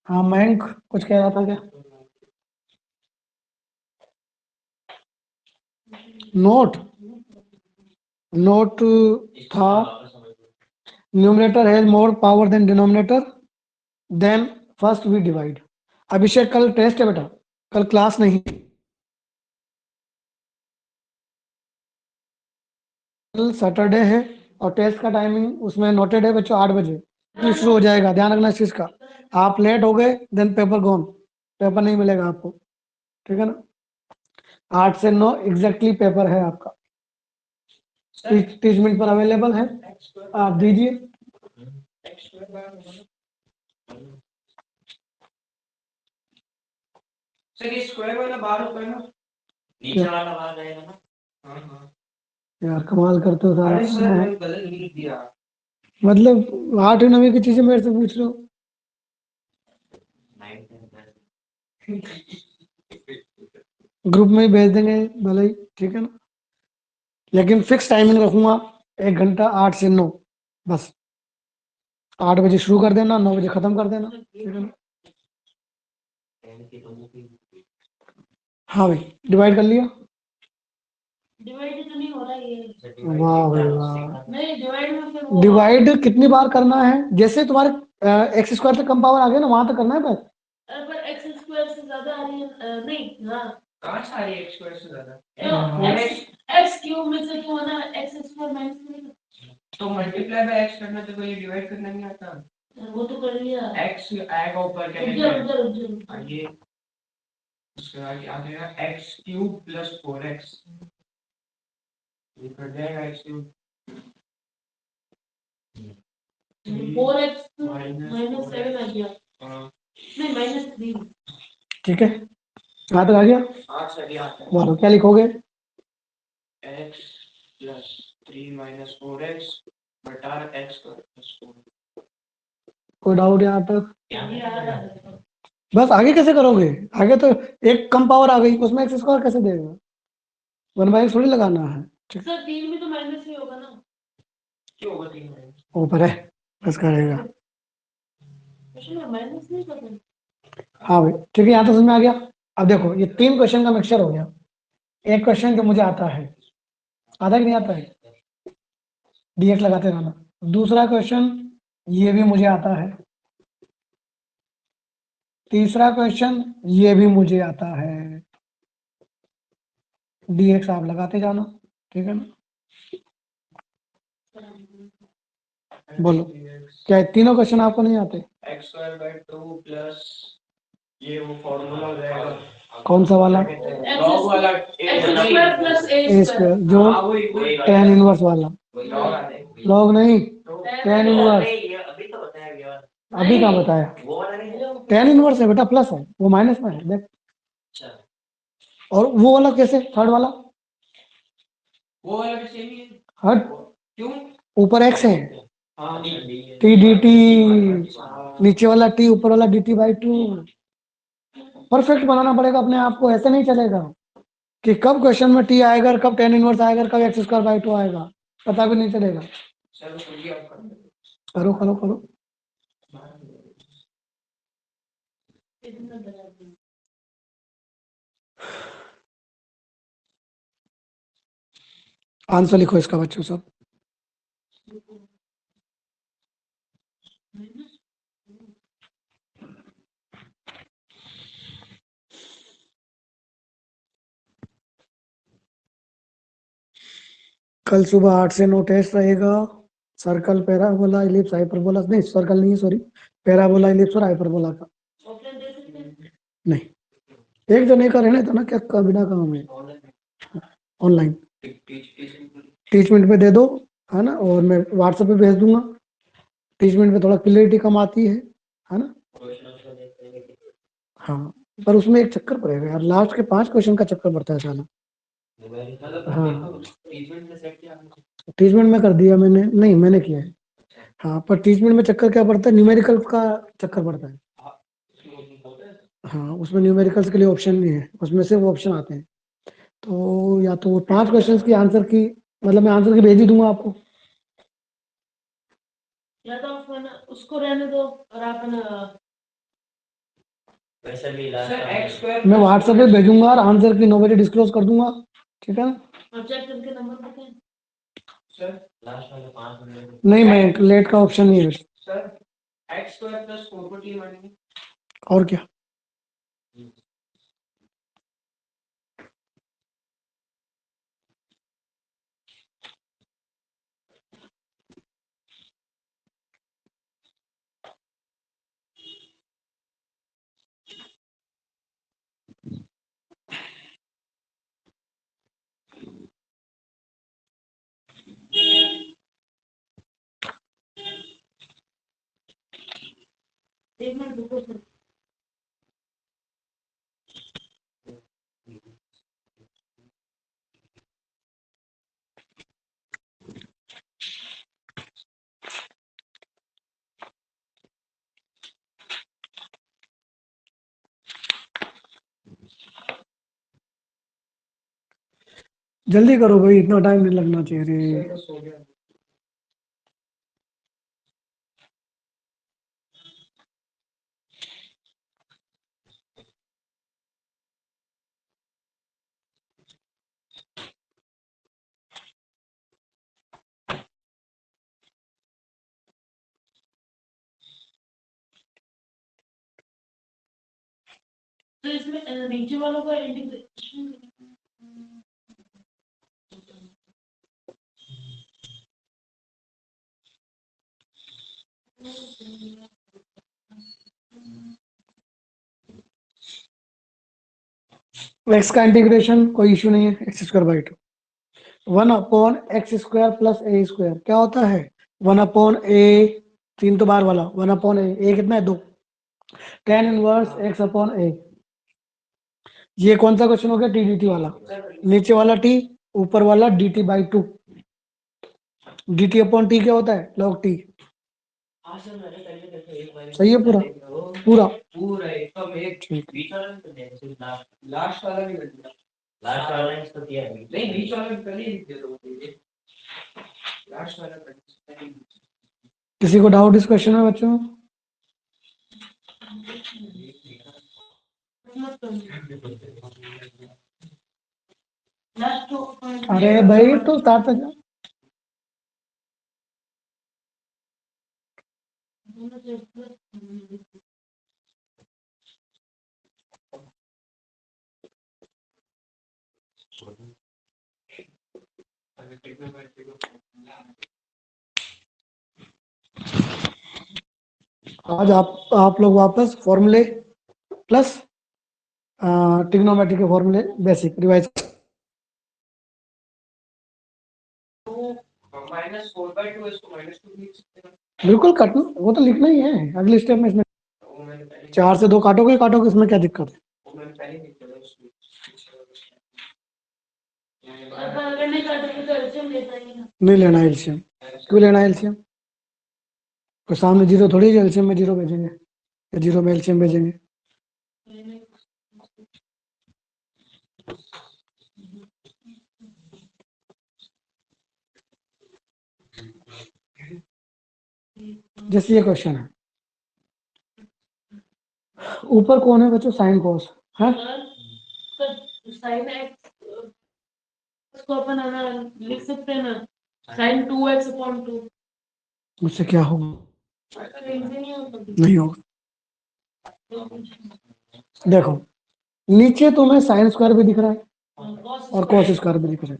हाँ मयंक कुछ कह रहा था क्या? नोट, नोट था numerator has more power than denominator, then first we divide. Abhishek कल टेस्ट है बेटा, कल क्लास नहीं. कल सैटरडे है और टेस्ट का टाइमिंग उसमें नोटेड है बच्चों, 8 बजे शुरू हो जाएगा. ध्यान रखना इस चीज का. आप लेट हो गए देन पेपर गोन, पेपर नहीं मिलेगा आपको, ठीक है ना. 8 से 9 एग्जैक्टली पेपर है आपका. 30 मिनट पर अवेलेबल है, आप दीजिए. सर ये स्क्वायर वाला बार होता है ना, नीचे वाला बार रहेगा ना. हाँ हाँ यार कमाल करते हो अरे सारा. सर मैंने गलत लिख दिया. मतलब 8 9 की चीजें मेरे से पूछ रहे हो. ग्रुप में ही भेज देंगे भले ही, ठीक है ना. लेकिन फिक्स टाइमिंग रखूंगा, 1 घंटा 8 से 9, बस. 8 बजे शुरू कर देना, 9 बजे खत्म कर देना, ठीक है ना. हाँ भाई डिवाइड कर लिया. डिवाइड तो नहीं हो रहा ये. वाह भाई वाह. नहीं डिवाइड में फिर वो डिवाइड कितनी बार करना है? जैसे तुम्हारे एक्स स्क्वायर से कम पावर आ गया ना, वहां तक करना है बस. पर एक्स स्क्वायर से ज्यादा आ रही है. नहीं हाँ, कहाँ से आ रही है एक्स स्क्वायर से ज्यादा? एक्स क्यूब में से क्यों ना एक्स स्क्वायर माइनस. तो मल्टीप्लाई बाय एक्स करना तो ये डिवाइड करना नहीं आता. वो तो कर लिया. एक्स आएगा ऊपर क्या उधर लिखना उधर उधर. है ये, उसके आगे आ जाएगा एक्स क्यूब प्लस 4x. ये कर जाएगा एक्स क्यूब 4x माइनस 7 आ गया. नहीं -3. ठीक है. यहाँ तक आ गया? हाँ सर यहाँ तक। बोलो क्या लिखोगे? x प्लस 3 माइनस 4x बटा x प्लस 4। कोई डाउट यहाँ तक? ये आ रहा है। बस आगे कैसे करोगे? आगे तो एक कम पावर आ गई, उसमें एक्स स्क्वायर कैसे देगा? 1/x थोड़ी लगाना है। सर 3 भी तो माइनस ही होगा ना। क्यों होगा 3 माइनस? ऊपर है, बस करेगा। क्वेश्चन में माइनस नहीं करना। हाँ भाई ठीक है, यहाँ तो समझ में आ गया। अब देखो ये 3 क्वेश्चन का मिक्सचर हो गया। एक क्वेश्चन जो मुझे आता है, आधा कि नहीं आता है, dx लगाते रहना। दूसरा क्वेश्चन ये भी मुझे आता है। तीसरा क्वेश्चन ये भी मुझे आता है। dx आप लगाते जाना, ठीक है ना? बोलो क्या ये तीनों क्वेश्चन आपको नहीं आते? x स्क्वायर बाय 2 प्लस ये वो फॉर्मूला हो जाएगा। कौन सा वाला? लॉग वाला x square plus a A square, जो हाँ वही tan इनवर्स वाला। लॉग आ जाएगा। लॉग नहीं, tan इनवर्स। अभी तो बताया गया। अभी कहाँ बताया? वो वाला नहीं। tan इनवर्स है बेटा, प्लस है, वो माइनस में है देख। अच्छा और वो वाला कैसे, थर्ड वाला? वो वाला भी सेम ही है। हट, क्यों? ऊपर x है, हाँ t dt, नीचे वाला t, ऊपर वाला dt बाई 2। परफेक्ट बनाना पड़ेगा अपने आप को, ऐसे नहीं चलेगा कि कब क्वेश्चन में t आएगा और कब tan इनवर्स आएगा और कब x स्क्वायर बाई 2 आएगा, पता भी नहीं चलेगा। चलो जल्दी आप कर दो। करो करो करो। इतना बना दूँ। आंसर लिखो इसका बच्चों सब। कल सुबह 8 से 9 टेस्ट रहेगा। सर्कल, पैराबोला, इलिप्स, हाइपरबोला, नहीं सर्कल नहीं सॉरी, पैराबोला, इलिप्स और हाइपरबोला का। ऑफलाइन दे सकते हैं। नहीं, एक जने का रहने था ना, क्या का बिना काम है। ऑनलाइन टीचमेंट पे दे दो, है ना, और मैं व्हाट्सएप पे भेज दूंगा। टीचमेंट पे थोड़ा क्लियरिटी कम आती है ना? हाँ, पर उसमें एक चक्कर पड़ेगा यार, लास्ट के 5 क्वेश्चन का चक्कर पड़ता है साला। हाँ, टीचमेंट में कर दिया मैंने, नहीं मैंने किया है। हाँ, पर टीचमेंट में चक्कर क्या पड़ता है, न्यूमेरिकल का चक्कर पड़ता है। हाँ, उसमें न्यूमेरिकल्स के लिए ऑप्शन नहीं है, उसमें से वो ऑप्शन आते हैं। तो या तो 5 क्वेश्चंस की आंसर की, मतलब मैं आंसर की भेज ही दूंगा आपको। या तो आप ना उसको रहने दो और आप ना सर x स्क्वायर मैं व्हाट्सएप पे भेजूंगा और आंसर की 9 बजे डिस्क्लोज कर दूंगा, ठीक है ना? आप चेक करके नंबर बताएं। सर लास्ट वाले 5 मिनट नहीं, मैं लेट का ऑप्शन नहीं है। सर x स्क्वायर प्लस 4 को t मानेंगे। और क्या? एक मिनट रुको सर। जल्दी करो भाई, इतना टाइम नहीं लगना चाहिए रे। सो गया। तो इसमें नीचे वालों का इंटीग्रेशन एक्स का इंटीग्रेशन कोई इशू नहीं है, x square by 2, 1/x² plus a square क्या होता है? 1/a, 3 तो बार वाला, 1/a, a कितना है 2, tan इनवर्स x/a। ये कौन सा क्वेश्चन हो गया? टी डी टी वाला। नीचे वाला टी, ऊपर वाला D T by two. D T upon T क्या होता है? Log T. हाँ सर, मैंने पहले देखा एक बार। सही है पूरा? पूरा पूरा एकदम एक ठीक। बीच वाला नहीं कर दिया, सिर्फ लास्ट वाला भी कर दिया। लास्ट वाला इसको दिया नहीं, बीच वाला भी पहले ही लिख दिया तो मुझे लास्ट वाला कर दिया। किसी को डाउट इस क्वेश्चन में बच्चों? लास्ट तो अरे भाई तो स्टार्ट तक आज आप लोग वापस फॉर्मूले प्लस ट्रिग्नोमेट्री के फॉर्मूले बेसिक रिवाइज। -4/2 इसको -2 लिख सकते हैं। बिल्कुल काटो, वो तो लिखना ही है अगले स्टेप में। इसमें वो मैंने पहले 4 से 2 काटोगे काटोगे, इसमें क्या दिक्कत है? वो मैंने पहले लिख दिया उसको। अगर नहीं काटोगे तो एलसीएम लेता ही ना। नहीं लेना एलसीएम। क्यों लेना एलसीएम? तो सामने जीरो थोड़ी है, एलसीएम में जीरो भेजेंगे या जीरो में एलसीएम भेजेंगे? जैसे ये क्वेश्चन है, ऊपर कौन है बच्चों? साइन कोस है। साइन एक्स को अपन है ना लिख सकते हैं ना, साइन 2x अपॉन 2। उससे क्या होगा? नहीं होगा। देखो नीचे तुम्हें साइन स्क्वायर भी दिख रहा है और कॉस स्क्वायर भी दिख रहा है।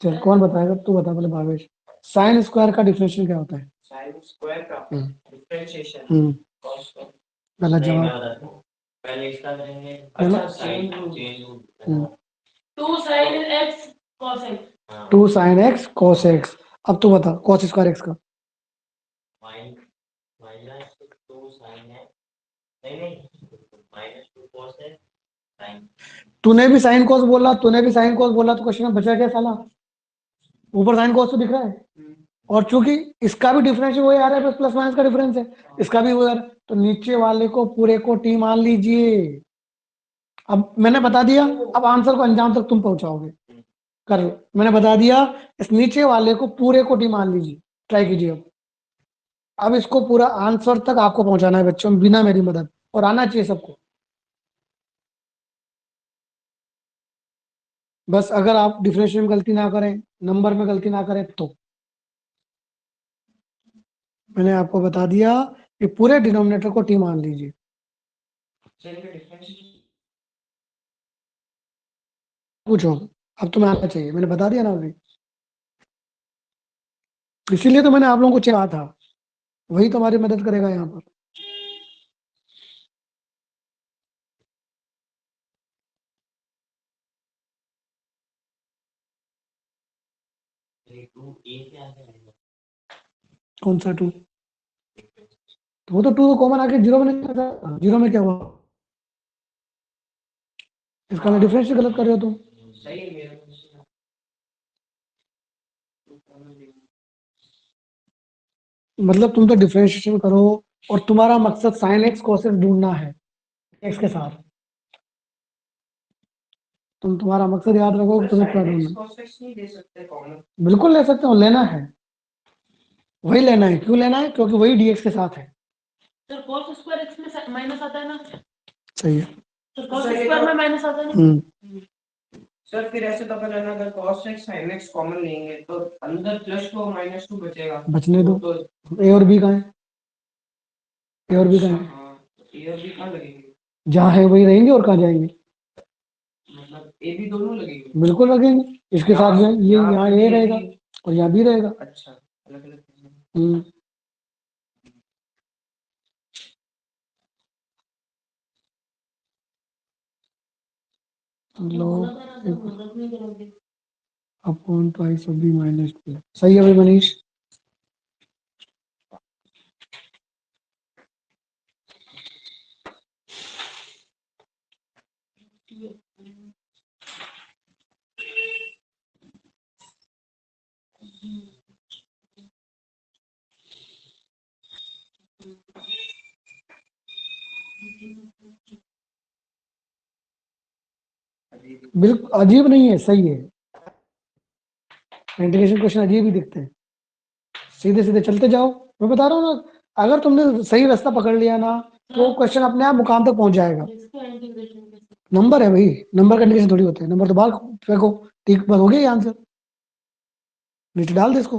चल कौन बताएगा? तू बता पहले भावेश। साइन स्क्वायर का डिफरेंशियल क्या होता है? साइन स्क्वायर का डिफरेंशिएशन cos का। गलत नहीं, मैं जवाब। बताता हूँ। पहले इसका करेंगे। है ना? अच्छा, sign change 2 sin x cos x। 2 sine x cos x. अब तू बता कॉस स्क्वायर एक्स का। -2 sin है, नहीं -2 cos है sin। तूने भी साइन कॉस बोला, तूने भी साइन कॉस बोला, तो क्वेश्चन में बचा क्या साला? ऊपर साइन कॉस तो दिख रहा है, और चूंकि इसका भी डिफरेंस वही आ रहा है, बस प्लस माइनस का डिफरेंस है, इसका भी वही आ रहा है, तो नीचे वाले को पूरे को टी मान लीजिए। अब मैंने बता दिया, अब आंसर को अंजाम तक तुम पहुंचाओगे। कर लो, मैंने बता दिया, इस नीचे वाले को पूरे को टी मान लीजिए। ट्राई कीजिए। अब इसको पूरा आंसर तक आपको पहुंचाना है बच्चों, बिना मेरी मदद, और आना चाहिए सबको। बस अगर आप डिफरेंशियल में गलती ना करें, नंबर में गलती ना करें, तो मैंने आपको बता दिया कि पूरे डिनोमिनेटर को टी मान लीजिए। पूछो, अब तुम्हें आना चाहिए, मैंने बता दिया ना अभी। इसीलिए तो मैंने आप लोगों को चाहा था, वही तुम्हारी मदद करेगा यहाँ पर। कौन सा 2? तो वो तो 2 कॉमन आके जीरो में नहीं था। जीरो में क्या हुआ? इसका डिफरेंशियल गलत कर रहे हो तुम। सही है मेरा। मतलब तुम तो डिफरेंशिएशन करो, और तुम्हारा मकसद साइन एक्स कॉस एक्स ढूंढना है एक्स के साथ। तुम्हारा मकसद याद रखो कि तुम्हें क्या ढूंढना। cos x नहीं दे सकते कॉमन। बिल्कुल ले सकते हो, लेना है, वही लेना है। क्यों लेना है? क्योंकि वही डीएक्स के साथ है। सर cos स्क्वायर x में माइनस आता है ना? सही है। सर cos स्क्वायर में माइनस आता है ना? सर फिर ऐसे तो अपन है ना, अगर cos x sin x common लेंगे तो अंदर +2 -2 बचेगा। बचने दो। तो ए और बी कहाँ है? ए और बी कहाँ है? हाँ, ए और बी कहाँ लगेंगे? जहाँ है वही रहेंगे, और कहाँ जाएंगे? मतलब ए बी दोनों लगेंगे। बिल्कुल लगेंगे। इसके साथ में ये यहाँ ए रहेगा और यहाँ बी रहेगा। अच्छा, अलग अलग। हम्म। मदद upon twice of b minus 2। सही है भाई मनीष? बिल्कुल अजीब नहीं है, सही है। इंटीग्रेशन क्वेश्चन अजीब ही दिखते हैं, सीधे सीधे चलते जाओ। मैं बता रहा हूँ ना, अगर तुमने सही रास्ता पकड़ लिया ना तो क्वेश्चन अपने आप मुकाम तक पहुंच जाएगा। नंबर है भाई, नंबर का इंडिकेशन थोड़ी होते हैं, नंबर तो बाहर फेंको, ठीक बस हो गया ये आंसर, नीचे डाल दे इसको,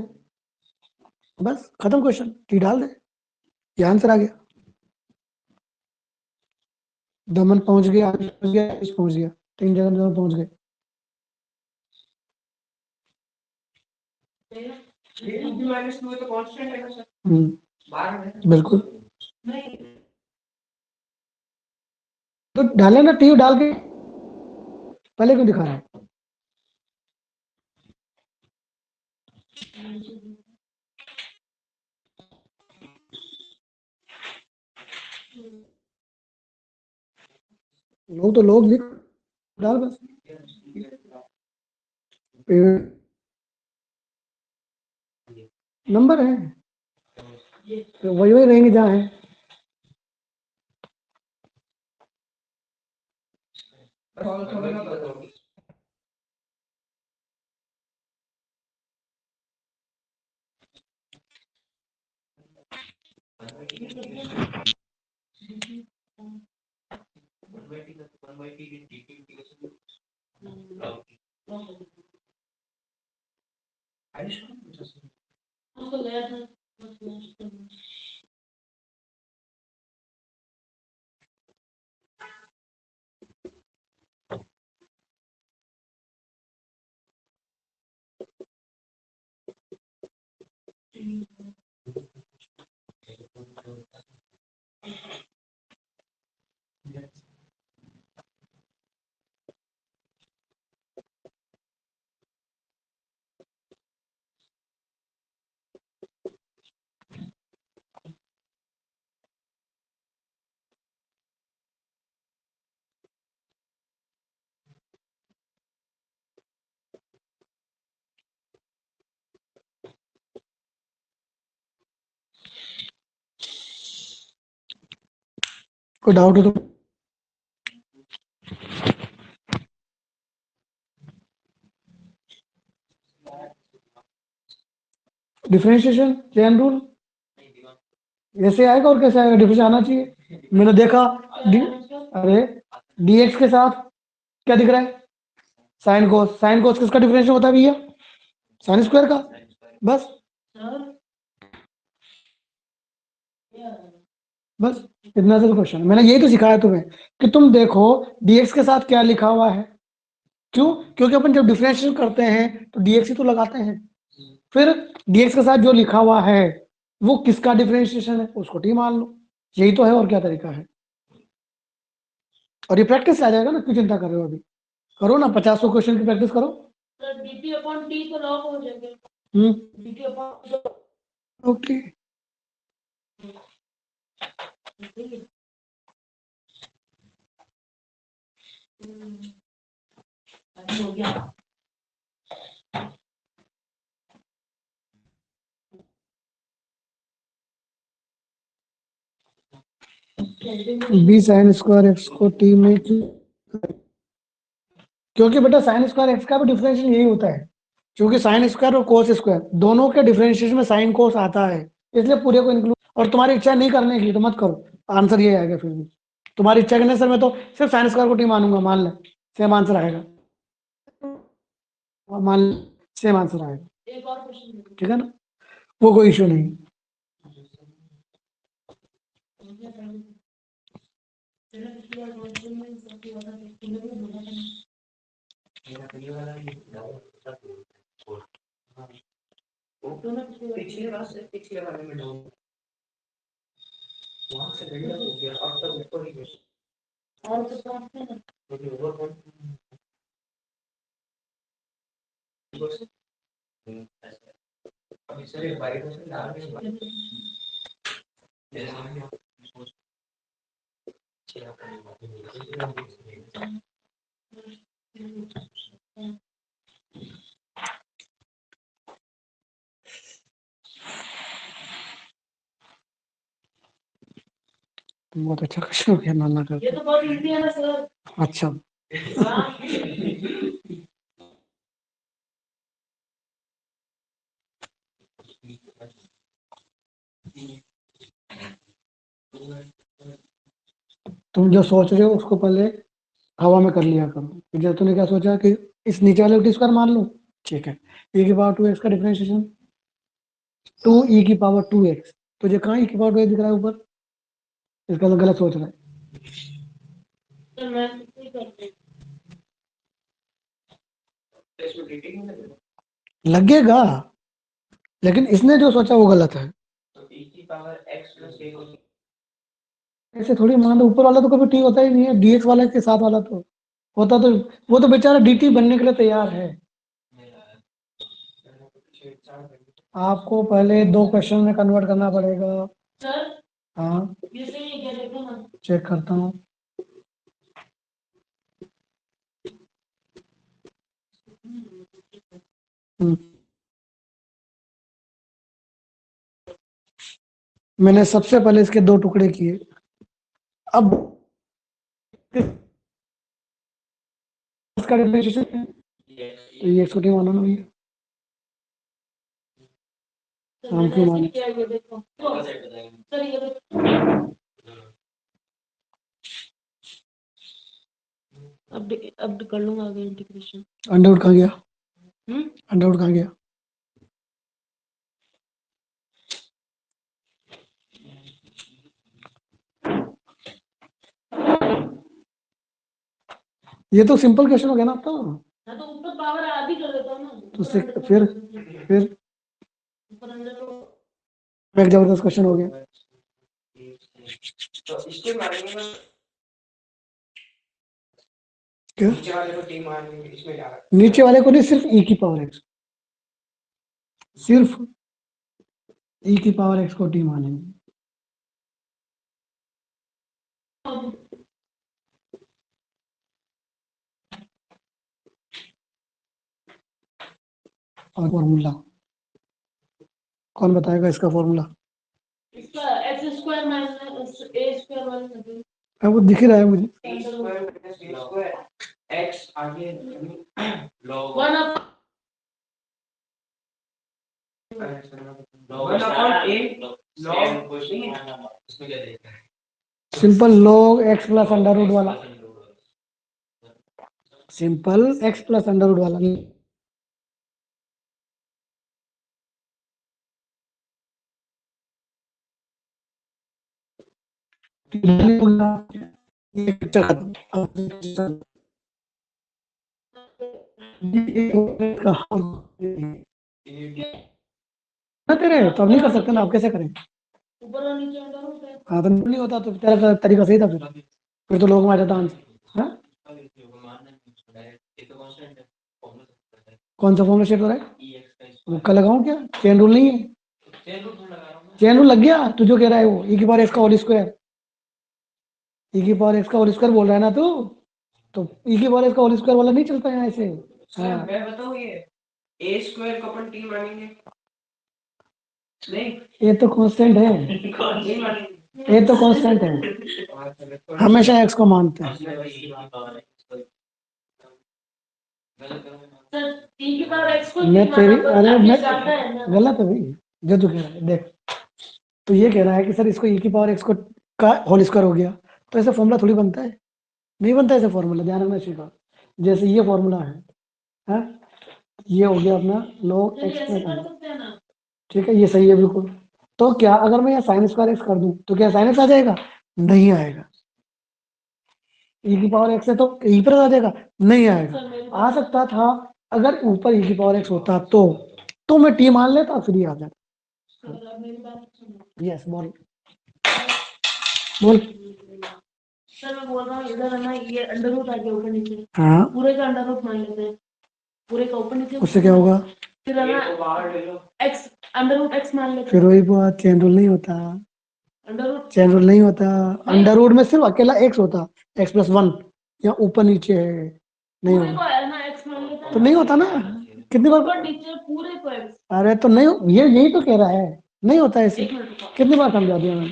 बस खत्म क्वेश्चन, टी डाल दे, ये आंसर आ गया। दमन पहुंच गया, पहुंच गया, 3 जगह दमन पहुंच गए। बिल्कुल, तो डाले ना टी डाल के, पहले क्यों दिखा रहा है? लोग तो लोग लिख डाल बस, नंबर है तो वही वही रहेंगे जहाँ है। कोई डाउट हो तो डिफरेंशिएशन चेन रूल ऐसे आएगा और कैसे आएगा? डिफरेंस आना चाहिए। मैंने देखा अरे dx के साथ क्या दिख रहा है? साइन कोस, साइन कोस किसका डिफरेंशियल होता है भैया? साइन स्क्वायर का, बस बस इतना सा क्वेश्चन। मैंने यही तो सिखाया तुम्हें कि तुम देखो dx के साथ क्या लिखा हुआ है। क्यों? क्योंकि अपन जब डिफरेंशियल करते हैं तो dx ही तो लगाते हैं, फिर dx के साथ जो लिखा हुआ है वो किसका डिफरेंशिएशन है उसको टी मान लो। यही तो है, और क्या तरीका है? और ये प्रैक्टिस आ जाएगा ना, क्यों चिंता कर रहे हो? अभी करो ना, 50 क्वेश्चन की प्रैक्टिस करो। dt upon t तो लॉग हो जाएगा। dt upon ओके, हो गया। बी साइन स्क्वायर एक्स को टी में क्योंकि बेटा साइन स्क्वायर एक्स का भी डिफरेंशियल यही होता है, क्योंकि साइन स्क्वायर और कोस स्क्वायर दोनों के डिफरेंशिएशन में साइन कोस आता है, इसलिए पूरे को इंक्लूड। और तुम्हारी इच्छा नहीं करने की तो मत करो, आंसर ये आएगा। फिर भी तुम्हारी इच्छा करने सर मैं तो सिर्फ साइन स्क्वायर को टी मानूंगा, मान ले सेम आंसर आएगा, मान ले सेम आंसर आएगा, एक और क्वेश्चन ठीक है ना, वो कोई इश्यू नहीं। पिछले बार से पिछले बार में डाउन वहां से गड़बड़ हो गया, अब तक ऊपर ही गया। और तो बात है ना, लेकिन ओवर अभी सर एक बारी से डाल के बहुत अच्छा क्वेश्चन हो गया, नाना का। ये तो बहुत इजी है ना सर। अच्छा, हाँ। तुम जो सोच रहे हो उसको पहले हवा में कर लिया करो। फिर जब तूने क्या सोचा कि इस नीचे वाले को टी स्क्वायर मान लूं, ठीक है, e की पावर 2x का डिफरेंशिएशन 2e की पावर 2x, तुझे कहाँ e की पावर 2x दिख रहा है ऊपर? इसका तो गलत सोच रहा है। सर मैं नहीं करती। लगेगा, लेकिन इसने जो सोचा वो गलत है। तो e की पावर x प्लस a को ऐसे थोड़ी मान लो, ऊपर वाला तो कभी टी होता ही नहीं है, dx वाला के साथ वाला तो होता, तो वो तो बेचारा dt बनने के लिए तैयार है। आपको पहले 2 क्वेश्चन में कन्वर्ट करना पड़ेगा। सर हाँ, ये सही है क्या, देखो ना। चेक करता हूँ। मैंने सबसे पहले इसके 2 टुकड़े किए। अब इसका डिफरेंशिएशन है, तो ये छोटी मानो ना भैया। सर हम मैंने क्यों ऐसे माने? किया, ये देखो सर, ये देखो। अब कर लूंगा आगे इंटीग्रेशन। अंडर रूट कहाँ गया? हम्म। अंडर रूट कहाँ गया? ये तो सिंपल क्वेश्चन हो गया ना आपका। हाँ तो ऊपर पावर आधी कर देता हूँ ना। तो फिर ऊपर अंदर तो एक जबरदस्त क्वेश्चन हो गया। तो इसके मानेंगे ना, क्या? नीचे वाले को टी मानेंगे, इसमें जा रहा है। नीचे वाले को नहीं, सिर्फ e की पावर x, सिर्फ e की पावर x को t मानेंगे। और फॉर्मूला कौन बताएगा इसका फॉर्मूला? इसका x square minus a square minus वो दिख ही रहा है मुझे। T square minus b square x आगे log 1 up log 1 upon a log इसमें क्या देगा? Simple log x plus under root वाला, simple x plus under root वाला। तेरे तो अब नहीं कर सकते ना, आप कैसे करें? ऊपर और नीचे अंदर होता है। हाँ तो नहीं होता तो तेरा तरीका सही था, फिर तो लोग में आ जाता आंसर। हाँ, कौन सा फॉर्मूला सेट हो रहा है? मुक्का लगाऊं क्या? चेन रूल नहीं है? चेन रूल लग गया, तू जो कह रहा है वो e की पावर x का होल स्क्वायर, e की पावर x का होल स्क्वायर बोल रहा है ना तू, तो e की पावर x का होल स्क्वायर वाला नहीं चलता यहाँ ऐसे। हाँ, मैं बताऊं, ये a स्क्वायर को अपन टी मानेंगे नहीं, ये तो कांस्टेंट है, नहीं मानेंगे। ये तो कांस्टेंट है, हमेशा x को मानते हैं। सर e की पावर x को मैं तेरी, अरे ये मैं जानता है ना। गलत है भाई जो तू कह रहा है। देख, तो ये कह रहा है कि सर इसको e की पावर x को का होल स्क्वायर हो गया, तो ऐसा फॉर्मूला थोड़ी बनता है, नहीं बनता ऐसा फॉर्मूला, ध्यान रखना चाहिए बात। जैसे ये फॉर्मूला है, हाँ, ये हो गया अपना log तो x ऐसे प्लस कर अंडर, सकते हैं ना। ठीक है, ये सही है बिल्कुल। तो क्या अगर मैं यहाँ साइन स्क्वायर एक्स कर दूं तो क्या साइन एक्स आ जाएगा? नहीं आएगा। e की पावर x है तो e पर आ जाएगा? नहीं आएगा। सर मेरी आ सकता था अगर ऊपर e की पावर x होता तो मैं t मान लेता, फिर ये आ जाता। सर अब मेरी बात सुनो। यस, बोल बोल। सर मैं बोल रहा हूँ इधर है ना, ये अंडर रूट आ गया ऊपर नीचे, हाँ, पूरे का अंडर रूट मान लेते हैं, पूरे का ऊपर नीचे। उससे क्या होगा? फिर है ये ना को बाहर ले लो, एक्स अंडर रूट एक्स मान लेते फिर हैं। वही बात, चेन रूल नहीं होता, अंडर रूट चेन रूल नहीं होता। अंडर रूट में सिर्फ अकेला x होता, x प्लस 1, या ऊपर नीचे है, नहीं पूरे को होगा। है ना एक्स मान लेते हैं तो ना। नहीं होता ना, कितनी बार? ऊपर नीचे पूरे को एक्स। अरे तो नहीं, ये यही तो कह रहा है, नहीं होता ऐसे। एक मिनट रुको। कितनी बार समझा दिया मैंने?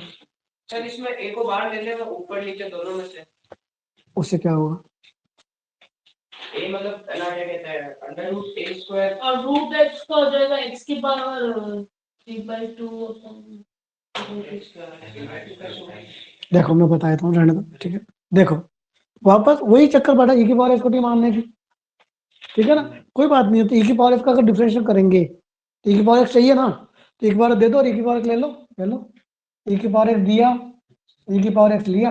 सर इसमें ए को बाहर ले लेना, ऊपर नीचे दोनों में से। उससे क्या होगा? ए मतलब क्या कहते हैं, अंडर रूट ए स्क्वायर और रूट एक्स का हो जाएगा एक्स की पावर 3/2। देखो मैं बता देता हूँ, रहने दो, ठीक है। देखो वापस वही चक्कर पड़ा e की पावर x को t मानने की, ठीक है ना, कोई बात नहीं है। तो e की पावर x का अगर डिफरेंशियल करेंगे तो e की पावर x चाहिए ना, तो e की पावर दे दो और e की पावर x ले लो, ले लो। e की पावर x दिया, e की पावर x लिया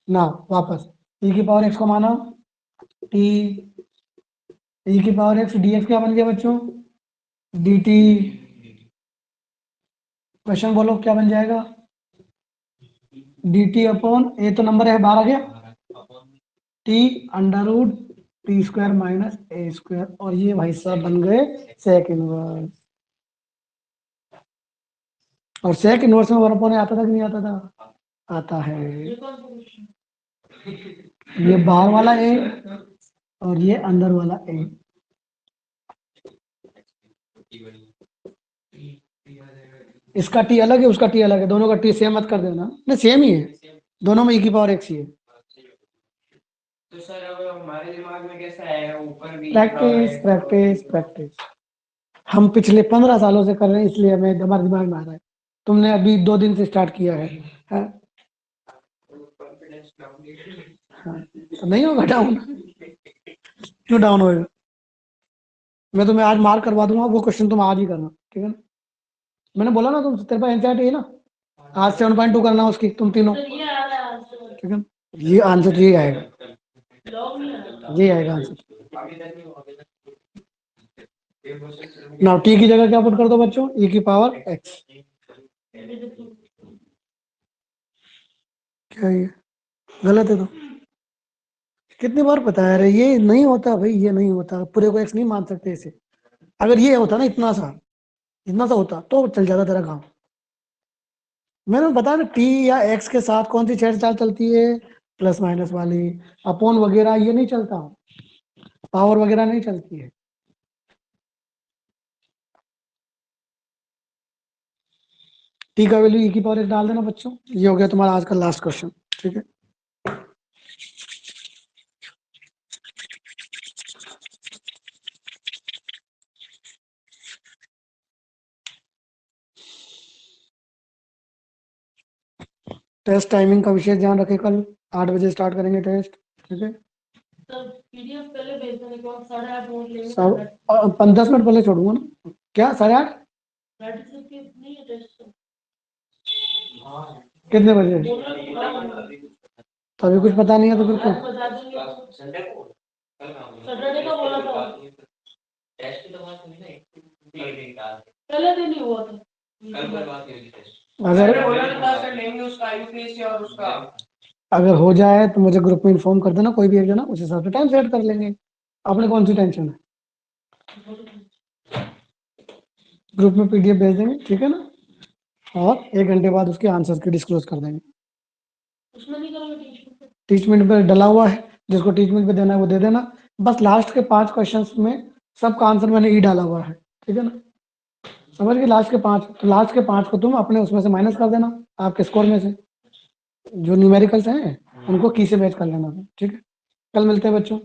ना, वापस e की पावर x को माना t, e की पावर x dx क्या बन गया बच्चों? dt। क्वेश्चन बोलो क्या बन जाएगा? dt अपॉन a तो नंबर है बाहर आ गया, t under root t square minus a square, और ये भाई साहब बन गए सेक इनवर्स। और सेक इनवर्स में वन अपॉन आता था कि नहीं आता था? आता है। ये बाहर वाला ए और ये अंदर वाला ए। इसका टी अलग है, उसका टी अलग है, दोनों का टी सेम मत कर देना, नहीं सेम ही है, दोनों में e की पावर एक्स ही है। तो सर अब हमारे दिमाग में कैसा आएगा, ऊपर भी प्रैक्टिस प्रैक्टिस प्रैक्टिस, हम पिछले 15 सालों से कर रहे हैं, इसलिए हमें हमारे दिमाग में आ रहा है। तुमने अभी 2 दिन से स्टार्ट किया है, हाँ? तो नहीं होगा डाउन, क्यों डाउन होएगा? मैं तुम्हें आज मार्क करवा दूंगा, वो क्वेश्चन तुम आज ही करना, ठीक है ना। मैंने बोला ना, तुम तेरे पास एनसीईआरटी है ना, आज 7.2 करना उसकी तुम तीनों, ये आ रहा है आंसर, ठीक है। ये आंसर ये आएगा, लॉग नहीं आ रहा। ये आएगा आंसर। नाउ टी की जगह क्या पुट कर दो बच्चों? e की पावर x। क्या ये गलत है? तो कितनी बार बताया रहे, ये नहीं होता भाई, ये नहीं होता, पूरे को x नहीं मान सकते इसे। अगर ये होता ना इतना सा होता तो चल जाता तेरा काम। मैंने बताया ना, t या x के साथ कौन सी छेड़छाड़ चलती है? प्लस माइनस वाली, अपॉन वगैरह ये नहीं चलता, पावर वगैरह नहीं चलती है। टी का वैल्यू e की पावर x डाल देना बच्चों, ये हो गया तुम्हारा आज का लास्ट क्वेश्चन, ठीक है। टेस्ट टाइमिंग का विशेष ध्यान रखें, कल 8 बजे स्टार्ट करेंगे टेस्ट, ठीक है। सर पीडीएफ पहले भेज देने के बाद 8:30 नोट लेंगे। सब 10 मिनट पहले छोड़ूंगा ना, क्या 8:30? प्रैक्टिस की नहीं है टेस्ट, कितने बजे? तो अभी कुछ पता नहीं है तो फिर आज क्यों? बता देंगे। संडे को सैटरडे का बोला था, टेस्ट की तो बात हुई ना, पहले दिन ही हुआ था। कल बात हुई थी टेस्ट। अगर बोला था सर लेंगे उसका आईयूपीएससी और उसका। अगर हो जाए तो मुझे ग्रुप में इन्फॉर्म कर देना, कोई भी एक जना, उस हिसाब से टाइम सेट कर लेंगे। आपने कौन सी टेंशन है? ग्रुप में पीडीएफ भेज देंगे, ठीक है ना, और 1 घंटे बाद उसके आंसर्स की डिस्क्लोज कर देंगे। उसमें नहीं करोगे टीचमेंट पे डला हुआ है, जिसको टीचमेंट पे देना है वो दे देना। बस लास्ट के 5 क्वेश्चंस में सबका आंसर मैंने ई डाला हुआ है, ठीक है ना, समझ गए। लास्ट के 5, तो लास्ट के 5 को तुम अपने उसमें से माइनस कर देना, आपके स्कोर में से जो न्यूमेरिकल्स हैं उनको की से मैच कर लेना, ठीक है। कल मिलते हैं बच्चों।